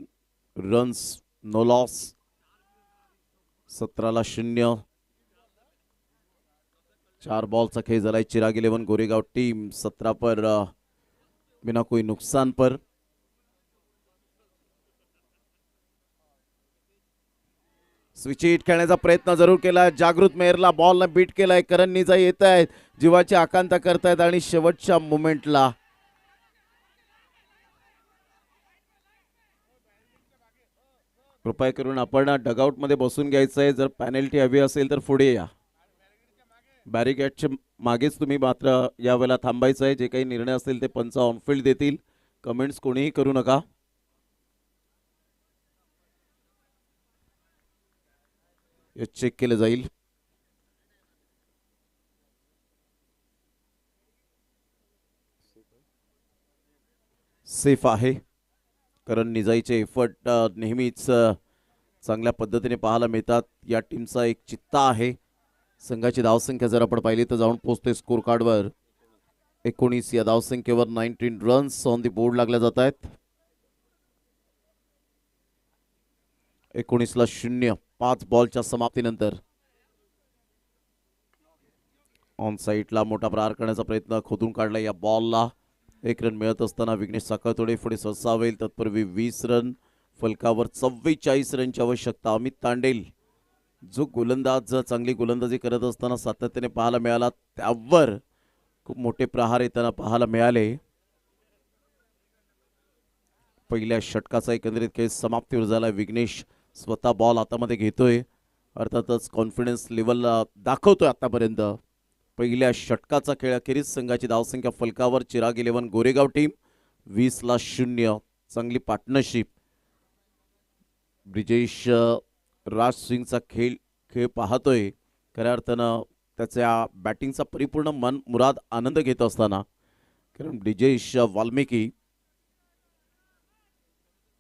रन्स, नो लॉस. 17-0. 4 बॉलचा खेळ झालाय. चिराग 11 गोरेगाव टीम 17 पर बिना कोई नुकसान पर. स्विच हिट खेळण्याचा प्रयत्न जरूर केला. जागृत मेहरला बॉलनं बीट केलाय. करण निजा येत आहेत, जीवाची आकांक्षा करतायत आणि शेवटच्या मोमेंटला कृपया करून आपण डगआउट मध्ये बसून घ्यायचं आहे. जर पेनल्टी हवी असेल तर पुढे या. बॅरिकेडच्या मागेच तुम्ही मात्र यावेळेला थांबायचं आहे. जे काही निर्णय असतील ते पंच ऑनफिल्ड देतील. कमेंट्स कोणीही करू नका. हे चेक केलं जाईल. सेफ आहे. कारण निजाईचे एफर्ट नेहमीच चांगल्या पद्धतीने पाहायला मिळतात. या टीमचा एक चित्ता आहे. संघाची धावसंख्या जर आपण पाहिली तर जाऊन पोहोचते स्कोर कार्डवर 19. या धावसंख्येवर 19 रन्स ऑन दी बोर्ड लागल्या जात आहेत. 19-0 5 बॉलच्या समाप्तीनंतर. ऑन साईडला मोठा प्रहार करण्याचा प्रयत्न खोदून काढला या बॉलला. 1 रन मिळत असताना विघ्नेश साखळतोडे पुढे सरसावेल. तत्पूर्वी 20 रन फलकावर. 44 रनची आवश्यकता. अमित तांडेल जो गोलंदाज चांगली गोलंदाजी करत असताना सातत्याने पाहायला मिळाला, त्यावर खूप मोठे प्रहार येताना पाहायला मिळाले. पहिल्या षटकाचा एकंदरीत खेळ समाप्तीवर झाला. विघ्नेश स्वतः बॉल हातामध्ये घेतोय, अर्थातच कॉन्फिडन्स लेवल दाखवतोय आतापर्यंत. पहिल्या षटकाचा खेळ अखेरीस संघाची धावसंख्या फलकावर. चिराग 11 गोरेगाव टीम 20-0. चांगली पार्टनरशिप. ब्रिजेश राज सिंगचा खेळ पाहतोय. खऱ्या अर्थानं त्याच्या बॅटिंगचा परिपूर्ण मन मुराद आनंद घेत असताना, कारण ब्रिजेश वाल्मिकी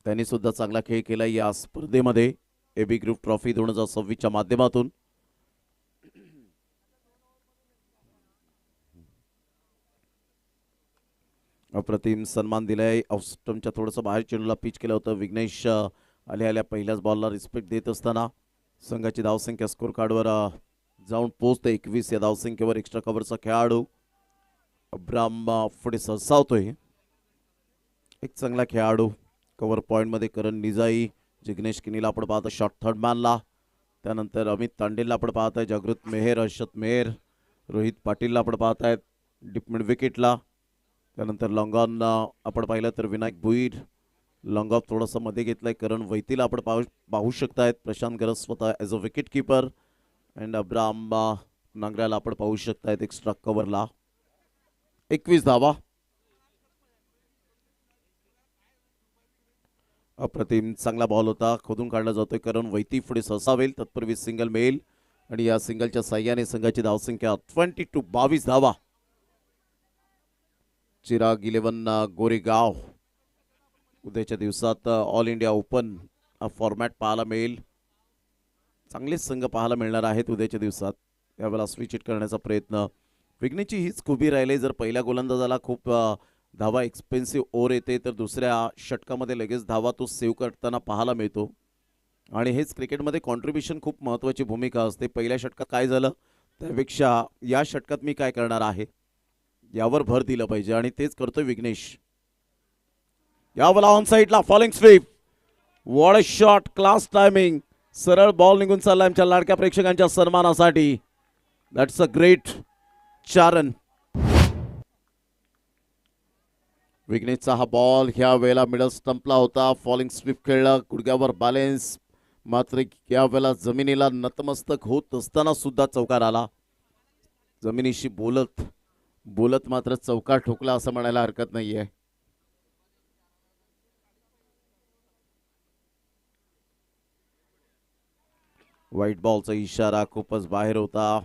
त्यांनी सुद्धा चांगला खेळ केला या स्पर्धेमध्ये एबी ग्रुप ट्रॉफी 2026च्या माध्यमातून. अप्रतिम सन्मान दिलाय. ऑफस्टमच्या थोडंसं बाहेर चेंडूला पिच केलं होतं. विघ्नेश आल्या पहिल्याच बॉलला रिस्पेक्ट देत असताना संघाची धावसंख्या स्कोर कार्डवर जाऊन पोहोचते 21. या धावसंख्येवर एक्स्ट्रा कव्हरचा खेळाडू अब्राम पुढे सरसावतोय. एक चांगला खेळाडू कव्हर पॉईंटमध्ये करण निजाई. जिग्नेश किनीला आपण पाहतो शॉर्ट थर्ड मॅनला. त्यानंतर अमित तांडेलला आपण पाहताय. जागृत मेहर, हर्षद मेहर, रोहित पाटीलला आपण पाहतायत डीप मिड विकेटला. त्यानंतर लॉंग ऑन आपण पाहिलं तर विनायक भुईर लॉंग ऑफ थोडंसं मध्ये घेतलंय. करण वैतीला आपण पाहू शकतायत. प्रशांत गरज स्वतः as a wicketkeeper. And Abram नांगऱ्याला आपण पाहू शकतायत एक्स्ट्रा कव्हरला. 21 धावा. अप्रतिम चांगला बॉल होता. खोदून काढला जातोय. करण वैती पुढे सरसावेल. तत्पूर्वी सिंगल मिळेल आणि या सिंगलच्या साह्याने संघाची धावसंख्या 22 धावा. चिराग 11 गोरेगाव. उद्याच्या दिवसात ऑल इंडिया ओपन हा फॉर्मॅट पाहायला मिळेल. चांगलेच संघ पाहायला मिळणार आहेत उद्याच्या दिवसात. यावेळेला स्विच हिट करण्याचा प्रयत्न. विघ्नेशची हीच खूबी राहिली. जर पहिल्या गोलंदाजाला खूप धावा एक्सपेन्सिव्ह ओव्हर येते तर दुसऱ्या षटकामध्ये लगेच धावा तो सेव्ह करताना पाहायला मिळतो. आणि हेच क्रिकेटमध्ये कॉन्ट्रीब्युशन खूप महत्त्वाची भूमिका असते. पहिल्या षटकात काय झालं त्यापेक्षा या षटकात मी काय करणार आहे यावर भर दिला पाहिजे आणि तेच करतोय विघ्नेश. यावेळेला ऑन साईडला falling sweep. What a shot, class timing. सरळ बॉल निघून चालला आमच्या लाडक्या प्रेक्षकांच्या सन्मानासाठी. That's a great 4 run. विघ्नेशचा हा बॉल ह्या वेळेला मिडल स्टंपला होता. फॉलिंग स्वीप खेळला, गुडघ्यावर बॅलेन्स. मात्र या वेळेला जमिनीला नतमस्तक होत असताना सुद्धा चौकार आला. जमिनीशी बोलत बोलत मात्र चौकार ठोकला असं म्हणायला हरकत नाहीये. व्हाईट बॉलचा इशारा खूपच बाहेर होता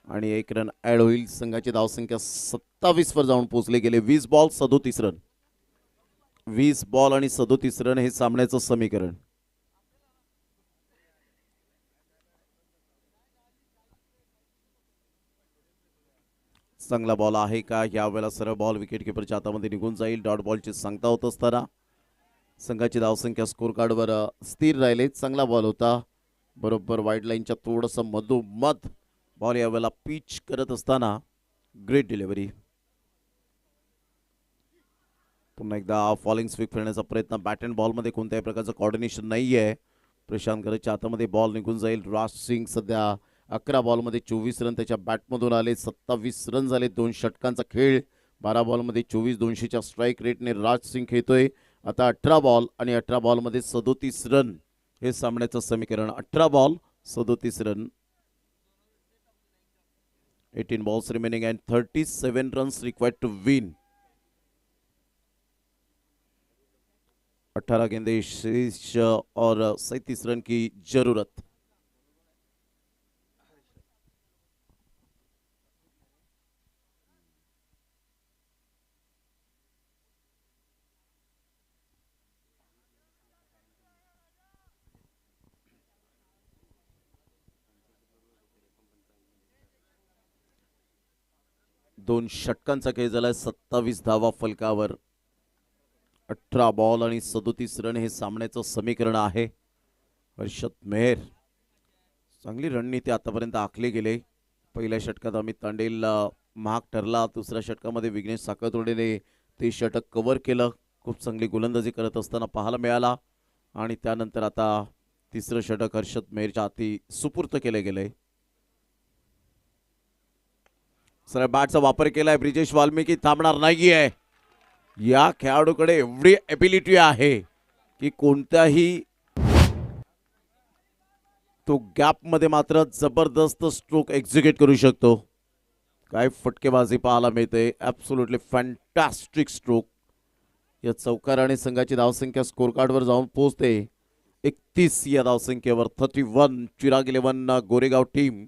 आणि 1 रन ऍड होईल. संघाची धावसंख्या 27 वर जाऊन पोहोचले गेले. 20 बॉल 37 रन. 20 बॉल आणि 37 रन हे सामन्याचं समीकरण. चांगला बॉल आहे का यावेळेला. सरळ बॉल विकेट किपरच्या हातामध्ये निघून जाईल. डॉट बॉलची सांगता होत असताना संघाची धावसंख्या स्कोर कार्डवर स्थिर राहिले. चांगला बॉल होता. बरोबर वाईड लाईनच्या थोडंसं मधोमध बॉल यावेळेला पिच करत असताना ग्रेट डिलिव्हरी. पुन्हा एकदा फॉलिंग स्वीप खेळण्याचा प्रयत्न. बॅट अँड बॉलमध्ये कोणत्याही प्रकारचं कॉर्डिनेशन नाही आहे. प्रशांत गरजच्या हातामध्ये बॉल निघून जाईल. राज सिंग सध्या 11 बॉलमध्ये 24 रन त्याच्या बॅटमधून आले. 27 रन झाले. 2 षटकांचा खेळ. 12 बॉलमध्ये 24. 200च्या स्ट्राईक रेटने राज सिंग खेळतोय. आता 18 बॉल आणि 18 बॉलमध्ये 37 रन हे सामन्याचं समीकरण. 18 ball 37 run. 18 balls remaining and 37 runs required to win. 18 गेंदे शेष और 37 रन की जरूरत. दोन षटकांचा खेळ झालाय. 27 धावा फलकावर. 18 बॉल आणि 37 रन हे सामन्याचं समीकरण आहे. हर्षद मेहर चांगली रणनीती आतापर्यंत आखली गेली. पहिल्या षटकात अमित तांडेल महाग ठरला. दुसऱ्या षटकामध्ये विघ्नेश साखरतोडेने ते षटक कव्हर केलं. खूप चांगली गोलंदाजी करत असताना पाहायला मिळाला. आणि त्यानंतर आता तिसरं षटक हर्षद मेहरच्या हाती सुपूर्त केले गेले. सरळ बॅटचा वापर केलाय. ब्रिजेश वाल्मिकी थांबणार नाहीये. या खेळाडूकडे एवढी एबिलिटी आहे की कोणत्याही तो गॅप मध्ये मात्र जबरदस्त स्ट्रोक एक्झिक्यूट करू शकतो. काय फटकेबाजी पाहायला मिळते. Absolutely fantastic stroke. या चौकाराने संघाची धावसंख्या स्कोर कार्डवर जाऊन पोहोचते 31 या धावसंख्येवर. 31 चिराग 11 गोरेगाव टीम.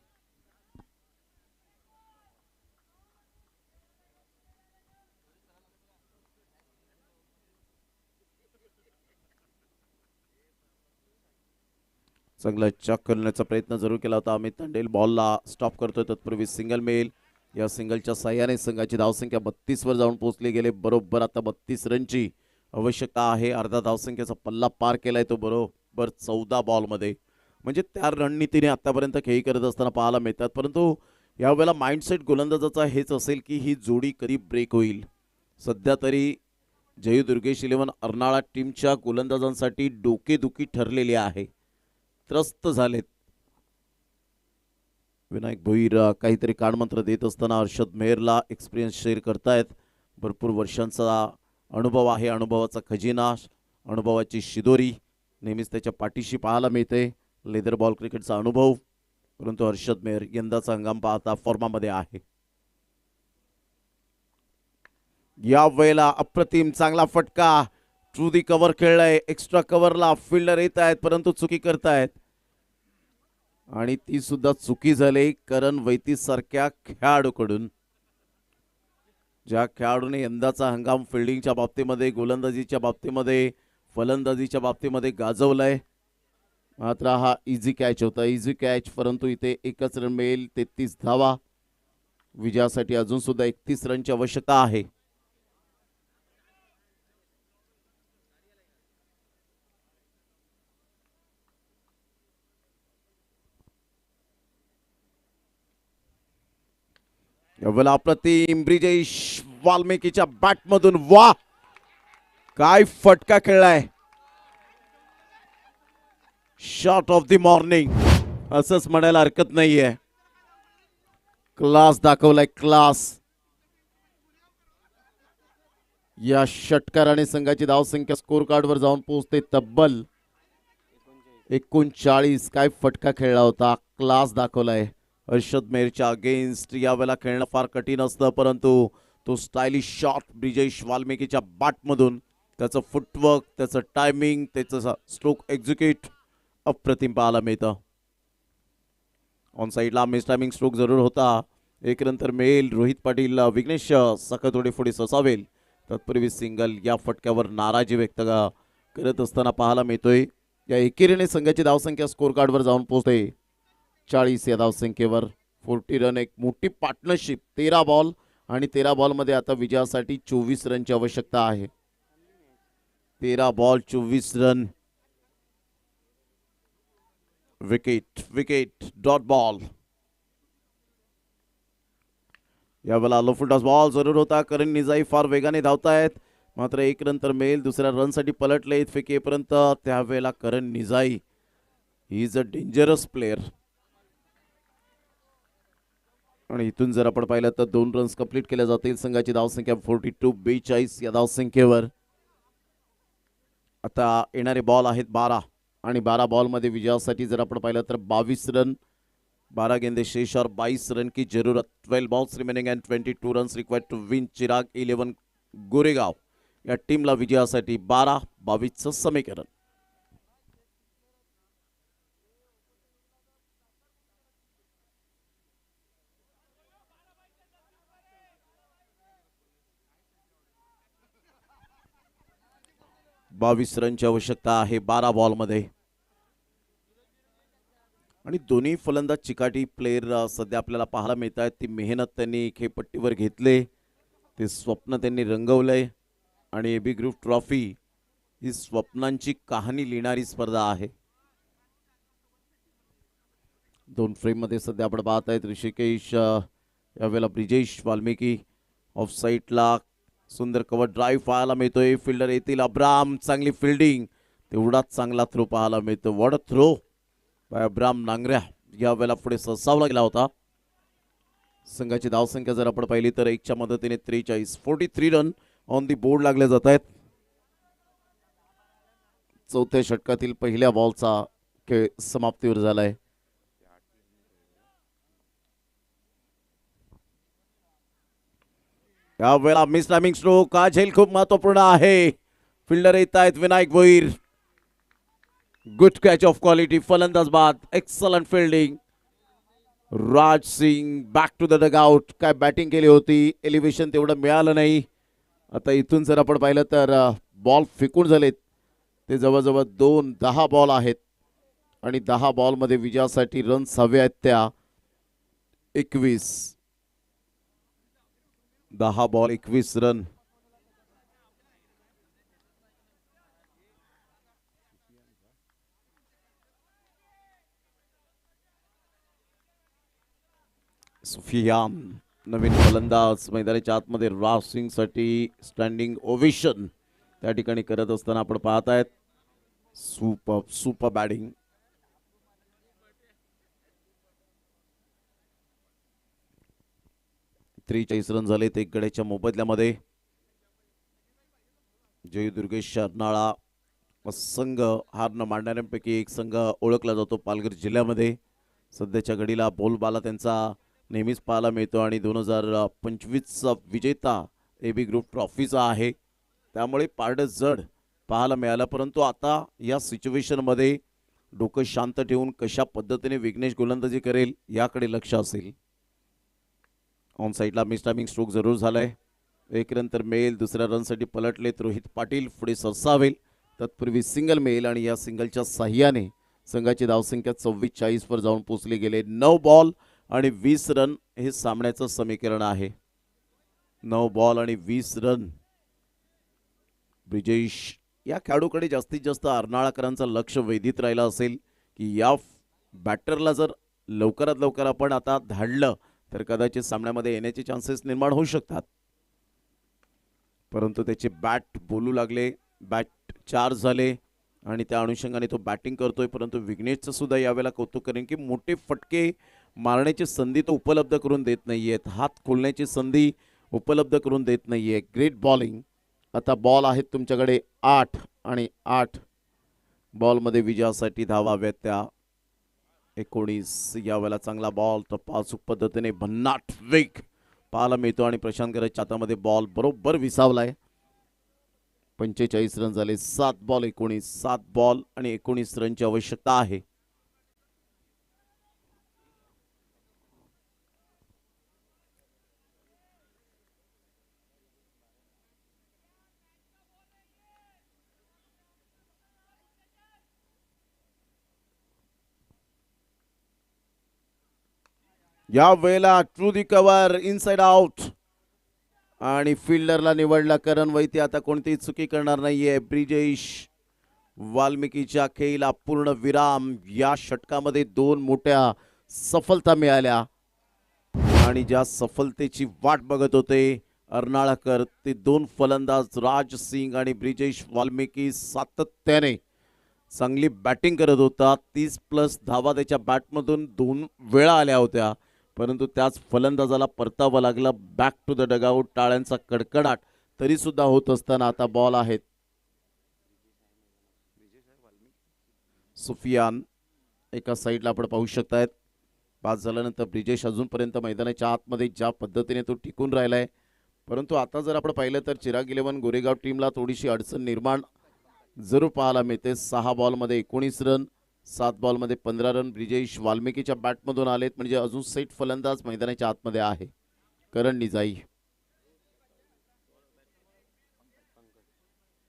चांगला चक करण्याचा प्रयत्न जरूर केला होता अमित तांडेल. बॉलला स्टॉप करतोय तत्पूर्वी सिंगल मेल. या सिंगलच्या साह्याने संघाची धावसंख्या 32 वर जाऊन पोहोचली गेले. बरोबर आता 32 रनची आवश्यकता आहे. अर्धा धावसंख्येचा पल्ला पार केलाय तो बरोबर 14 बॉलमध्ये. म्हणजे त्या रणनीतीने आतापर्यंत खेळी करत असताना पाहायला मिळतात. परंतु यावेळेला माइंडसेट गोलंदाजाचा हेच असेल की ही जोडी कधी ब्रेक होईल. सध्या तरी जयू दुर्गेश 11 अर्नाळा टीमच्या गोलंदाजांसाठी डोकेदुखी ठरलेली आहे. त्रस्त झालेत. विनायक भोईर काहीतरी कानमंत्र देत असताना हर्षद मेहरला एक्सपिरियन्स शेअर करतायत. भरपूर वर्षांचा अनुभव आहे. अनुभवाचा खजिना, अनुभवाची शिदोरी नेहमीच त्याच्या पाठीशी पाहायला मिळते. लेदर बॉल क्रिकेटचा अनुभव. परंतु हर्षद मेहर यंदाचा हंगाम पाहता फॉर्मामध्ये आहे. या वेळेला अप्रतिम चांगला फटका. ट्रू दी कव्हर खेळलाय. एक्स्ट्रा कव्हरला फिल्डर येत आहेत परंतु चुकी करतायत. आणि ती सुद्धा चुकी झाली करण वैतीस सारख्या खेळाडूकडून. ज्या खेळाडूने यंदाचा हंगाम फिल्डिंगच्या बाबतीमध्ये, गोलंदाजीच्या बाबतीमध्ये, फलंदाजीच्या बाबतीमध्ये गाजवलाय. मात्र हा इझी कॅच होता. Easy catch. परंतु इथे एकच रन मिळेल. 33 धावा. विजयासाठी अजून सुद्धा 31 रनची आवश्यकता आहे. यावेळेला अप्रतिम ब्रिजेश वाल्मिकीच्या बॅटमधून. वा काय फटका खेळलाय. शॉट ऑफ द मॉर्निंग असंच म्हणायला हरकत नाहीये. क्लास दाखवलाय. क्लास. या षटकाराने संघाची धावसंख्या स्कोर कार्डवर जाऊन पोहोचते तब्बल 39. काय फटका खेळला होता. क्लास दाखवलाय. हर्षद मेहरच्या अगेन्स्ट यावेळेला खेळणं फार कठीण असतं. परंतु तो स्टायलिश शॉट ब्रिजेश वाल्मिकीच्या बॅटमधून, त्याचं फुटवर्क, त्याचं टायमिंग, त्याचं स्ट्रोक एक्झिक्यूट अप्रतिम पाहायला मिळतं. ऑन साईडला मिस टायमिंग स्ट्रोक जरूर होता. एक नंतर मेल. रोहित पाटील विघ्नेश साखरतोडे पुढे ससावेल. तत्पूर्वी सिंगल. या फटक्यावर नाराजी व्यक्त करत असताना पाहायला मिळतोय. या एकेरीने संघाची धावसंख्या स्कोर कार्डवर जाऊन पोहोचते 40 या धावसंख्येवर. 40 रन. एक मोठी पार्टनरशिप. 13 बॉल आणि 13 बॉलमध्ये आता विजयासाठी 24 रनची आवश्यकता आहे. 13 ball 24 run. Wicket wicket dot ball. यावेळेला लोफुटास बॉल जरूर होता. करण निजाई फार वेगाने धावतायत. मात्र एक नंतर मेल. दुसऱ्या रनसाठी पलटले फेकेपर्यंत. त्यावेळेला Karan Nijai he is a dangerous player. आणि इथून जर आपण पाहिलं तर 2 रन्स कंप्लीट केल्या जातील. संघाची धावसंख्या 42 या धावसंख्येवर. आता येणारे बॉल आहेत 12 आणि 12 बॉलमध्ये विजयासाठी जर आपण पाहिलं तर 22 रन. 12 गेंदे शेष और 22 रन की जरूरत. 12 balls remaining and 22 runs required to win. Chirag 11 Goregaon या टीमला विजयासाठी 12-22चं समीकरण. बावीस रनची आवश्यकता आहे 12 बॉलमध्ये. आणि दोन्ही फलंदाज चिकाटी प्लेयर सध्या आपल्याला पाहायला मिळत आहेत. ती मेहनत त्यांनी खेळपट्टीवर घेतले. ते स्वप्न त्यांनी रंगवलंय. आणि एबी ग्रुप ट्रॉफी ही स्वप्नांची कहाणी लिहिणारी स्पर्धा आहे. दोन फ्रेममध्ये सध्या आपण पाहत आहेत ऋषिकेश यावेळेला ब्रिजेश वाल्मिकी ऑफ साईडला सुंदर कव्हर ड्राईव्ह पाहायला मिळतोय. फिल्डर येतील अब्राम, चांगली फिल्डिंग, तेवढाच चांगला थ्रो पाहायला मिळतो. What a throw by Abram Nangarya, यावेळेला पुढे सरसावला गेला होता. संघाची धावसंख्या जर आपण पाहिली तर 1च्या मदतीने 43 रन ऑन दी बोर्ड लागले जात आहेत. चौथ्या षटकातील पहिल्या बॉलचा खेळ समाप्तीवर झालाय. यावेळेला मिस टायमिंग स्ट्रोक, हा झेल खूप महत्वपूर्ण आहे. फिल्डर येत आहेत Vinayak Bhoir. Good catch of quality, फलंदाज बाद, excellent fielding. Raj Singh back to the dugout. काय बॅटिंग केली होती, एलिव्हेशन तेवढं मिळालं नाही. आता इथून जर आपण पाहिलं तर बॉल फेकून झालेत ते जवळजवळ 10 बॉल आहेत आणि 10 बॉलमध्ये विजयासाठी रन्स हवे आहेत त्या 21. 10 बॉल 21 रन. सुफियान नवीन फलंदाज मैदानाच्या आतमध्ये राज सिंग साठी स्टँडिंग ओवेशन त्या ठिकाणी करत असताना आपण पाहत आहेत. Super batting. त्रेचाळीस रन झालेत एक गड्याच्या मोबदल्यामध्ये. जय दुर्गेश अर्नाळा संघ हार न मांडणाऱ्यांपैकी एक संघ ओळखला जातो पालघर जिल्ह्यामध्ये. सध्याच्या घडीला बोलबाला त्यांचा नेहमीच पाहायला मिळतो आणि 2025चा विजेता AB ग्रुप ट्रॉफीचा आहे, त्यामुळे पारडं जड पाहायला मिळालं. परंतु आता या सिच्युएशनमध्ये डोकं शांत ठेवून कशा पद्धतीने विघ्नेश गोलंदाजी करेल याकडे लक्ष असेल. ऑन साईडला मिस टायमिंग स्ट्रोक जरूर झालाय. एक रन तर मिळेल. दुसऱ्या रनसाठी पलटलेत रोहित पाटील, पुढे सरसावेल. तत्पूर्वी सिंगल मिळेल आणि या सिंगलच्या साह्याने संघाची धावसंख्या 44 वर जाऊन पोहोचली गेले. 9 बॉल आणि 20 रन हे सामन्याचं समीकरण आहे. 9 बॉल आणि 20 रन. ब्रिजेश या खेळाडूकडे जास्तीत जास्त अर्नाळकरांचं लक्ष वेधित राहिलं असेल की या बॅटरला जर लवकरात लवकर आपण आता धाडलं तर कदाचित सामन्यामध्ये येण्याचे चान्सेस निर्माण होऊ शकतात. परंतु त्याचे बॅट बोलू लागले, बॅट 4 झाले आणि त्या अनुषंगाने तो बॅटिंग करतोय. परंतु विघ्नेशचं सुद्धा यावेळेला कौतुक करेन की मोठे फटके मारण्याची संधी तो उपलब्ध करून देत नाहीयेत, हात खोलण्याची संधी उपलब्ध करून देत नाहीये. Great bowling. आता बॉल आहेत तुमच्याकडे 8 आणि 8 बॉलमध्ये विजयासाठी धावा हव्यात त्या 19. यावेळेला चांगला बॉल तपासूक पद्धतीने भन्नाट वेग पाहायला मिळतो आणि प्रशांत गरजच्या हातामध्ये बॉल बरोबर विसावलाय. 45 रन झाले. 7 बॉल 19. 7 बॉल आणि 19 रनची आवश्यकता आहे. या वेळेला ट्रू दी कव्हर, इनसाइड आउट आणि फिल्डरला निवडला करण वैती. आता कोणतीही चुकी करणार नाहीये. ब्रिजेश वाल्मिकीच्या खेळीला पूर्ण विराम. या षटकामध्ये 2 मोठ्या सफलता मिळाल्या आणि ज्या सफलतेची वाट बघत होते अर्नाळकर ते 2 फलंदाज राज सिंग आणि ब्रिजेश वाल्मिकी सातत्याने चांगली बॅटिंग करत होता. 30+ धावा त्याच्या बॅटमधून 2 वेळा आल्या होत्या, परंतु त्याच फलंदाजाला परतावं लागलं. Back to the dugout. टाळ्यांचा कडकडाट तरी सुद्धा होत असताना आता बॉल आहेत. सुफियान एका साईडला आपण पाहू शकतायत. पास झाल्यानंतर ब्रिजेश अजूनपर्यंत मैदानाच्या आतमध्ये ज्या पद्धतीने तो टिकून राहिलाय, परंतु आता जर आपण पाहिलं तर चिराग 11 गोरेगाव टीमला थोडीशी अडचण निर्माण जरूर पाहायला मिळते. 6 बॉलमध्ये 19 रन, 7 बॉलमध्ये 15 रन ब्रिजेश वाल्मिकीच्या बॅटमधून आलेत. म्हणजे अजून सेट फलंदाज मैदानाच्या आतमध्ये आहे करण निजाई.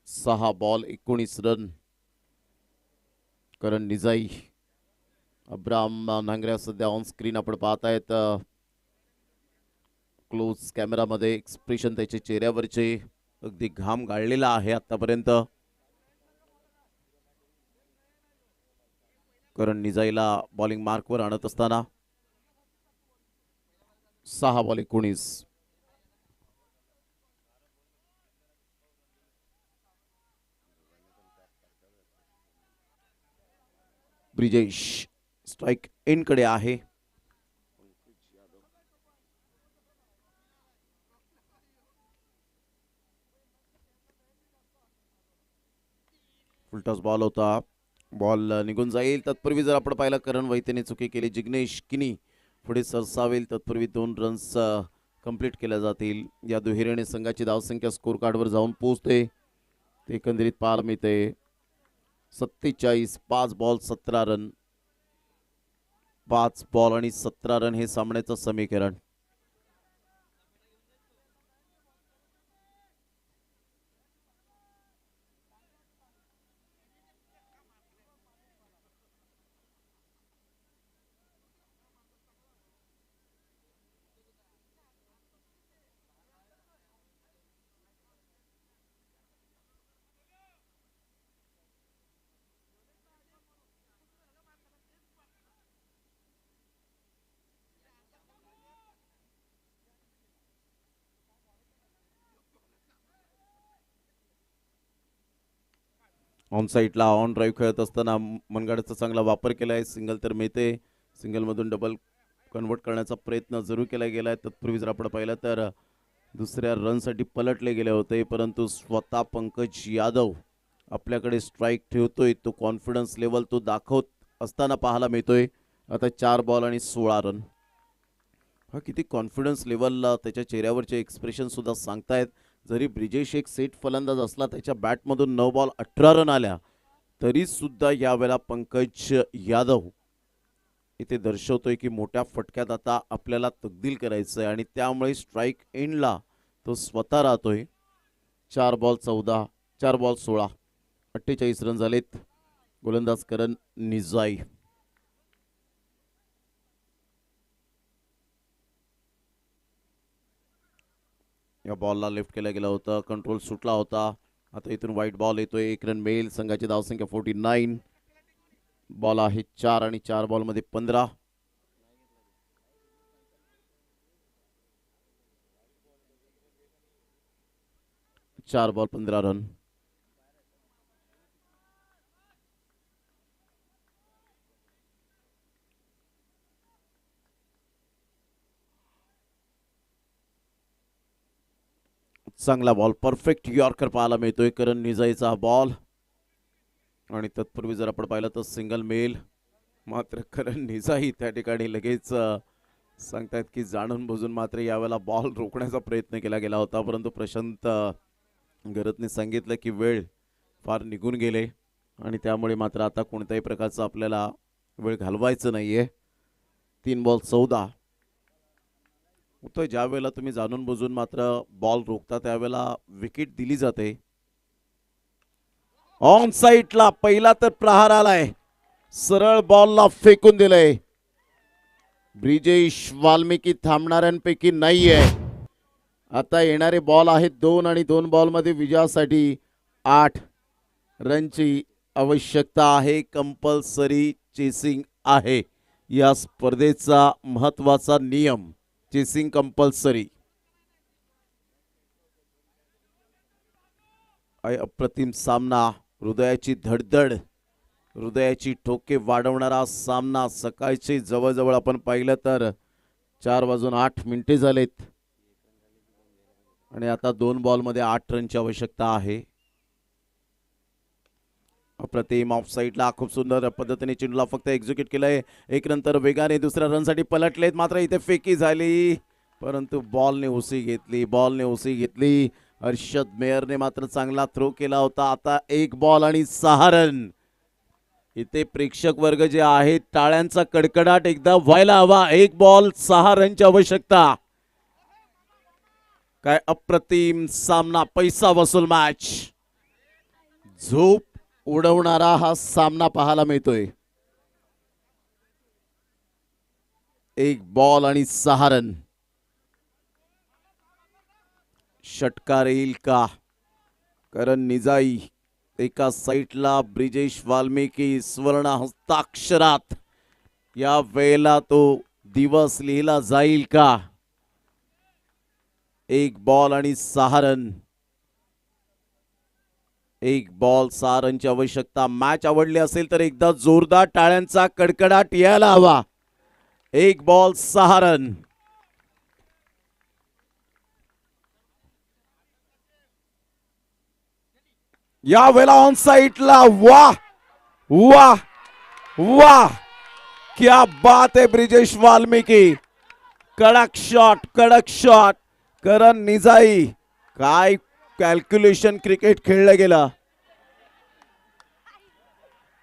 6 बॉल 19 रन करण निजाई. अब्राम नांगऱ्या सध्या ऑन स्क्रीन आपण पाहतायत. क्लोज कॅमेरामध्ये एक्सप्रेशन त्याच्या चेहऱ्यावरचे अगदी घाम गाळलेला आहे आतापर्यंत. करण निजाईला बॉलिंग मार्कवर आणत असताना 6 बॉल 19. ब्रिजेश स्ट्राइक एंड कडे आहे. फुलटॉस बॉल होता, बॉल निघून जाईल. तत्पूर्वी जर आपण पाहिलं करण वैद्यने चुकी केली. जिग्नेश किनी पुढे सरसावेल तत्पूर्वी 2 रन्स कंप्लीट केल्या जातील. या दुहेरीने संघाची धावसंख्या स्कोर कार्डवर जाऊन पोहोचते. ते एकंदरीत पाहायला मिळते 47. 5 बॉल 17 रन. 5 बॉल आणि 17 रन हे सामन्याचं समीकरण. ऑन साईडला ऑन ड्राईव्ह खेळत असताना मनगाडचा चांगला वापर केला आहे. सिंगल तर मिळते, सिंगलमधून डबल कन्वर्ट करण्याचा प्रयत्न जरूर केला गेला आहे. तत्पूर्वी जर आपण पाहिलं तर दुसऱ्या रनसाठी पलटले गेले होते, परंतु स्वतः पंकज यादव आपल्याकडे स्ट्राईक ठेवतोय. तो कॉन्फिडन्स लेवल तो दाखवत असताना पाहायला मिळतोय. आता 4 बॉल आणि 16 रन. हा किती कॉन्फिडन्स लेवलला त्याच्या चेहऱ्यावरचे एक्सप्रेशन सुद्धा सांगतायत. जरी ब्रिजेश एक सेट फलंदाज असला, त्याच्या बॅटमधून 9 बॉल 18 रन आल्या, तरी सुद्धा यावेळेला पंकज यादव इथे दर्शवतोय की मोठ्या फटक्यात आता आपल्याला तब्दील करायचं आहे आणि त्यामुळे स्ट्राईक एंडला तो स्वतः राहतोय. 4 बॉल 14, 4 बॉल 16, 48 रन झालेत. गोलंदाज करण निजाई. या बॉलला लेफ्ट केला गेला होता, कंट्रोल सुटला होता. आता इथून वाईट बॉल येतोय. 1 रन मिळेल. संघाची धावसंख्या 49. बॉल आहे 4 आणि 4 बॉलमध्ये 15. चार बॉल 15 रन. चांगला बॉल, परफेक्ट यॉर्कर पाहायला मिळतोय करण निजाईचा बॉल. आणि तत्पूर्वी जर आपण पाहिलं तर सिंगल मेल. मात्र करण निजाई त्या ठिकाणी लगेच सांगतायत की जाणून बुजून मात्र यावेळेला बॉल रोखण्याचा प्रयत्न केला गेला होता, परंतु प्रशांत गरतने सांगितलं की वेळ फार निघून गेले आणि त्यामुळे मात्र आता कोणत्याही प्रकारचा आपल्याला वेळ घालवायचं नाहीये. 3 बॉल 14. ज्या वेळेला तुम्ही जाणून बुजून मात्र बॉल रोखता त्यावेळेला विकेट दिली जाते. ऑन साईडला पहिला तर प्रहार आलाय, सरळ बॉलला फेकून दिलंय. ब्रिजेश वाल्मिकी थांबणाऱ्यांपैकी नाहीये. आता येणारे बॉल आहेत 2 आणि 2 बॉलमध्ये विजयासाठी 8 रनची आवश्यकता आहे. कंपल्सरी चेसिंग आहे या स्पर्धेचा महत्वाचा नियम. Chasing compulsory. अप्रतिम सामना, हृदयाची धडधड, हृदयाची ठोके वाढवणारा सामना. सकाळचे जवळजवळ आपण पाहिलं तर 4:08 झालेत आणि आता 2 बॉलमध्ये 8 रनची आवश्यकता आहे. अप्रतिम ऑफ साईडला खूप सुंदर पद्धतीने चेंडूला फक्त एक्झिक्यूट केलंय. 1 नंतर वेगाने दुसऱ्या रनसाठी पलटलेत, मात्र इथे फेकी झाली, परंतु बॉलने उसी घेतली. हर्षद मेयरने मात्र चांगला थ्रो केला होता. आता 1 बॉल आणि 6 रन. इथे प्रेक्षक वर्ग जे आहेत टाळ्यांचा कडकडाट एकदा व्हायला हवा. 1 बॉल 6 रनची आवश्यकता. काय अप्रतिम सामना, पैसा वसूल मॅच. झोप उडवणारा हा सामना पाहायला मिळतोय. 1 बॉल आणि 6 रन. षटकार येईल का? करण निजाई एका साईडला ब्रिजेश वाल्मिकी स्वर्ण हस्ताक्षरात या वेळेला तो दिवस लिहिला जाईल का? 1 बॉल आणि 6 रन. 1 बॉल 6 रनची आवश्यकता. मॅच आवडली असेल तर एकदा जोरदार टाळ्यांचा कडकडाट यायला हवा. 1 बॉल 6 रन. या वेळेला ऑन साइडला वाह वाह वाह, क्या बात है ब्रिजेश वाल्मिकी. कडक शॉट करण निजाई. काय कॅल्क्युलेशन क्रिकेट खेळलं गेलं.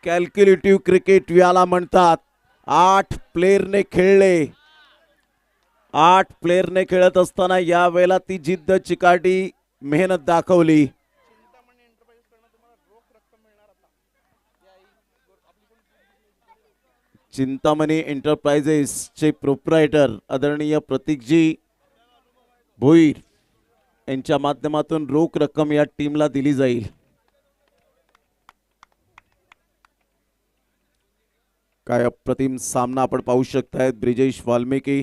कॅल्क्युलेटिव्ह क्रिकेट याला म्हणतात. 8 प्लेयरने खेळले. 8 प्लेयरने खेळत असताना या वेळेला ती जिद्द चिकाटी मेहनत दाखवली. चिंतामणी एंटरप्राइजेसचे प्रोप्रायटर आदरणीय प्रतीकजी भोईर यांच्या माध्यमातून रोख रक्कम या टीमला दिली जाईल. काय अप्रतिम सामना आपण पाहू शकतायत. ब्रिजेश वाल्मिकी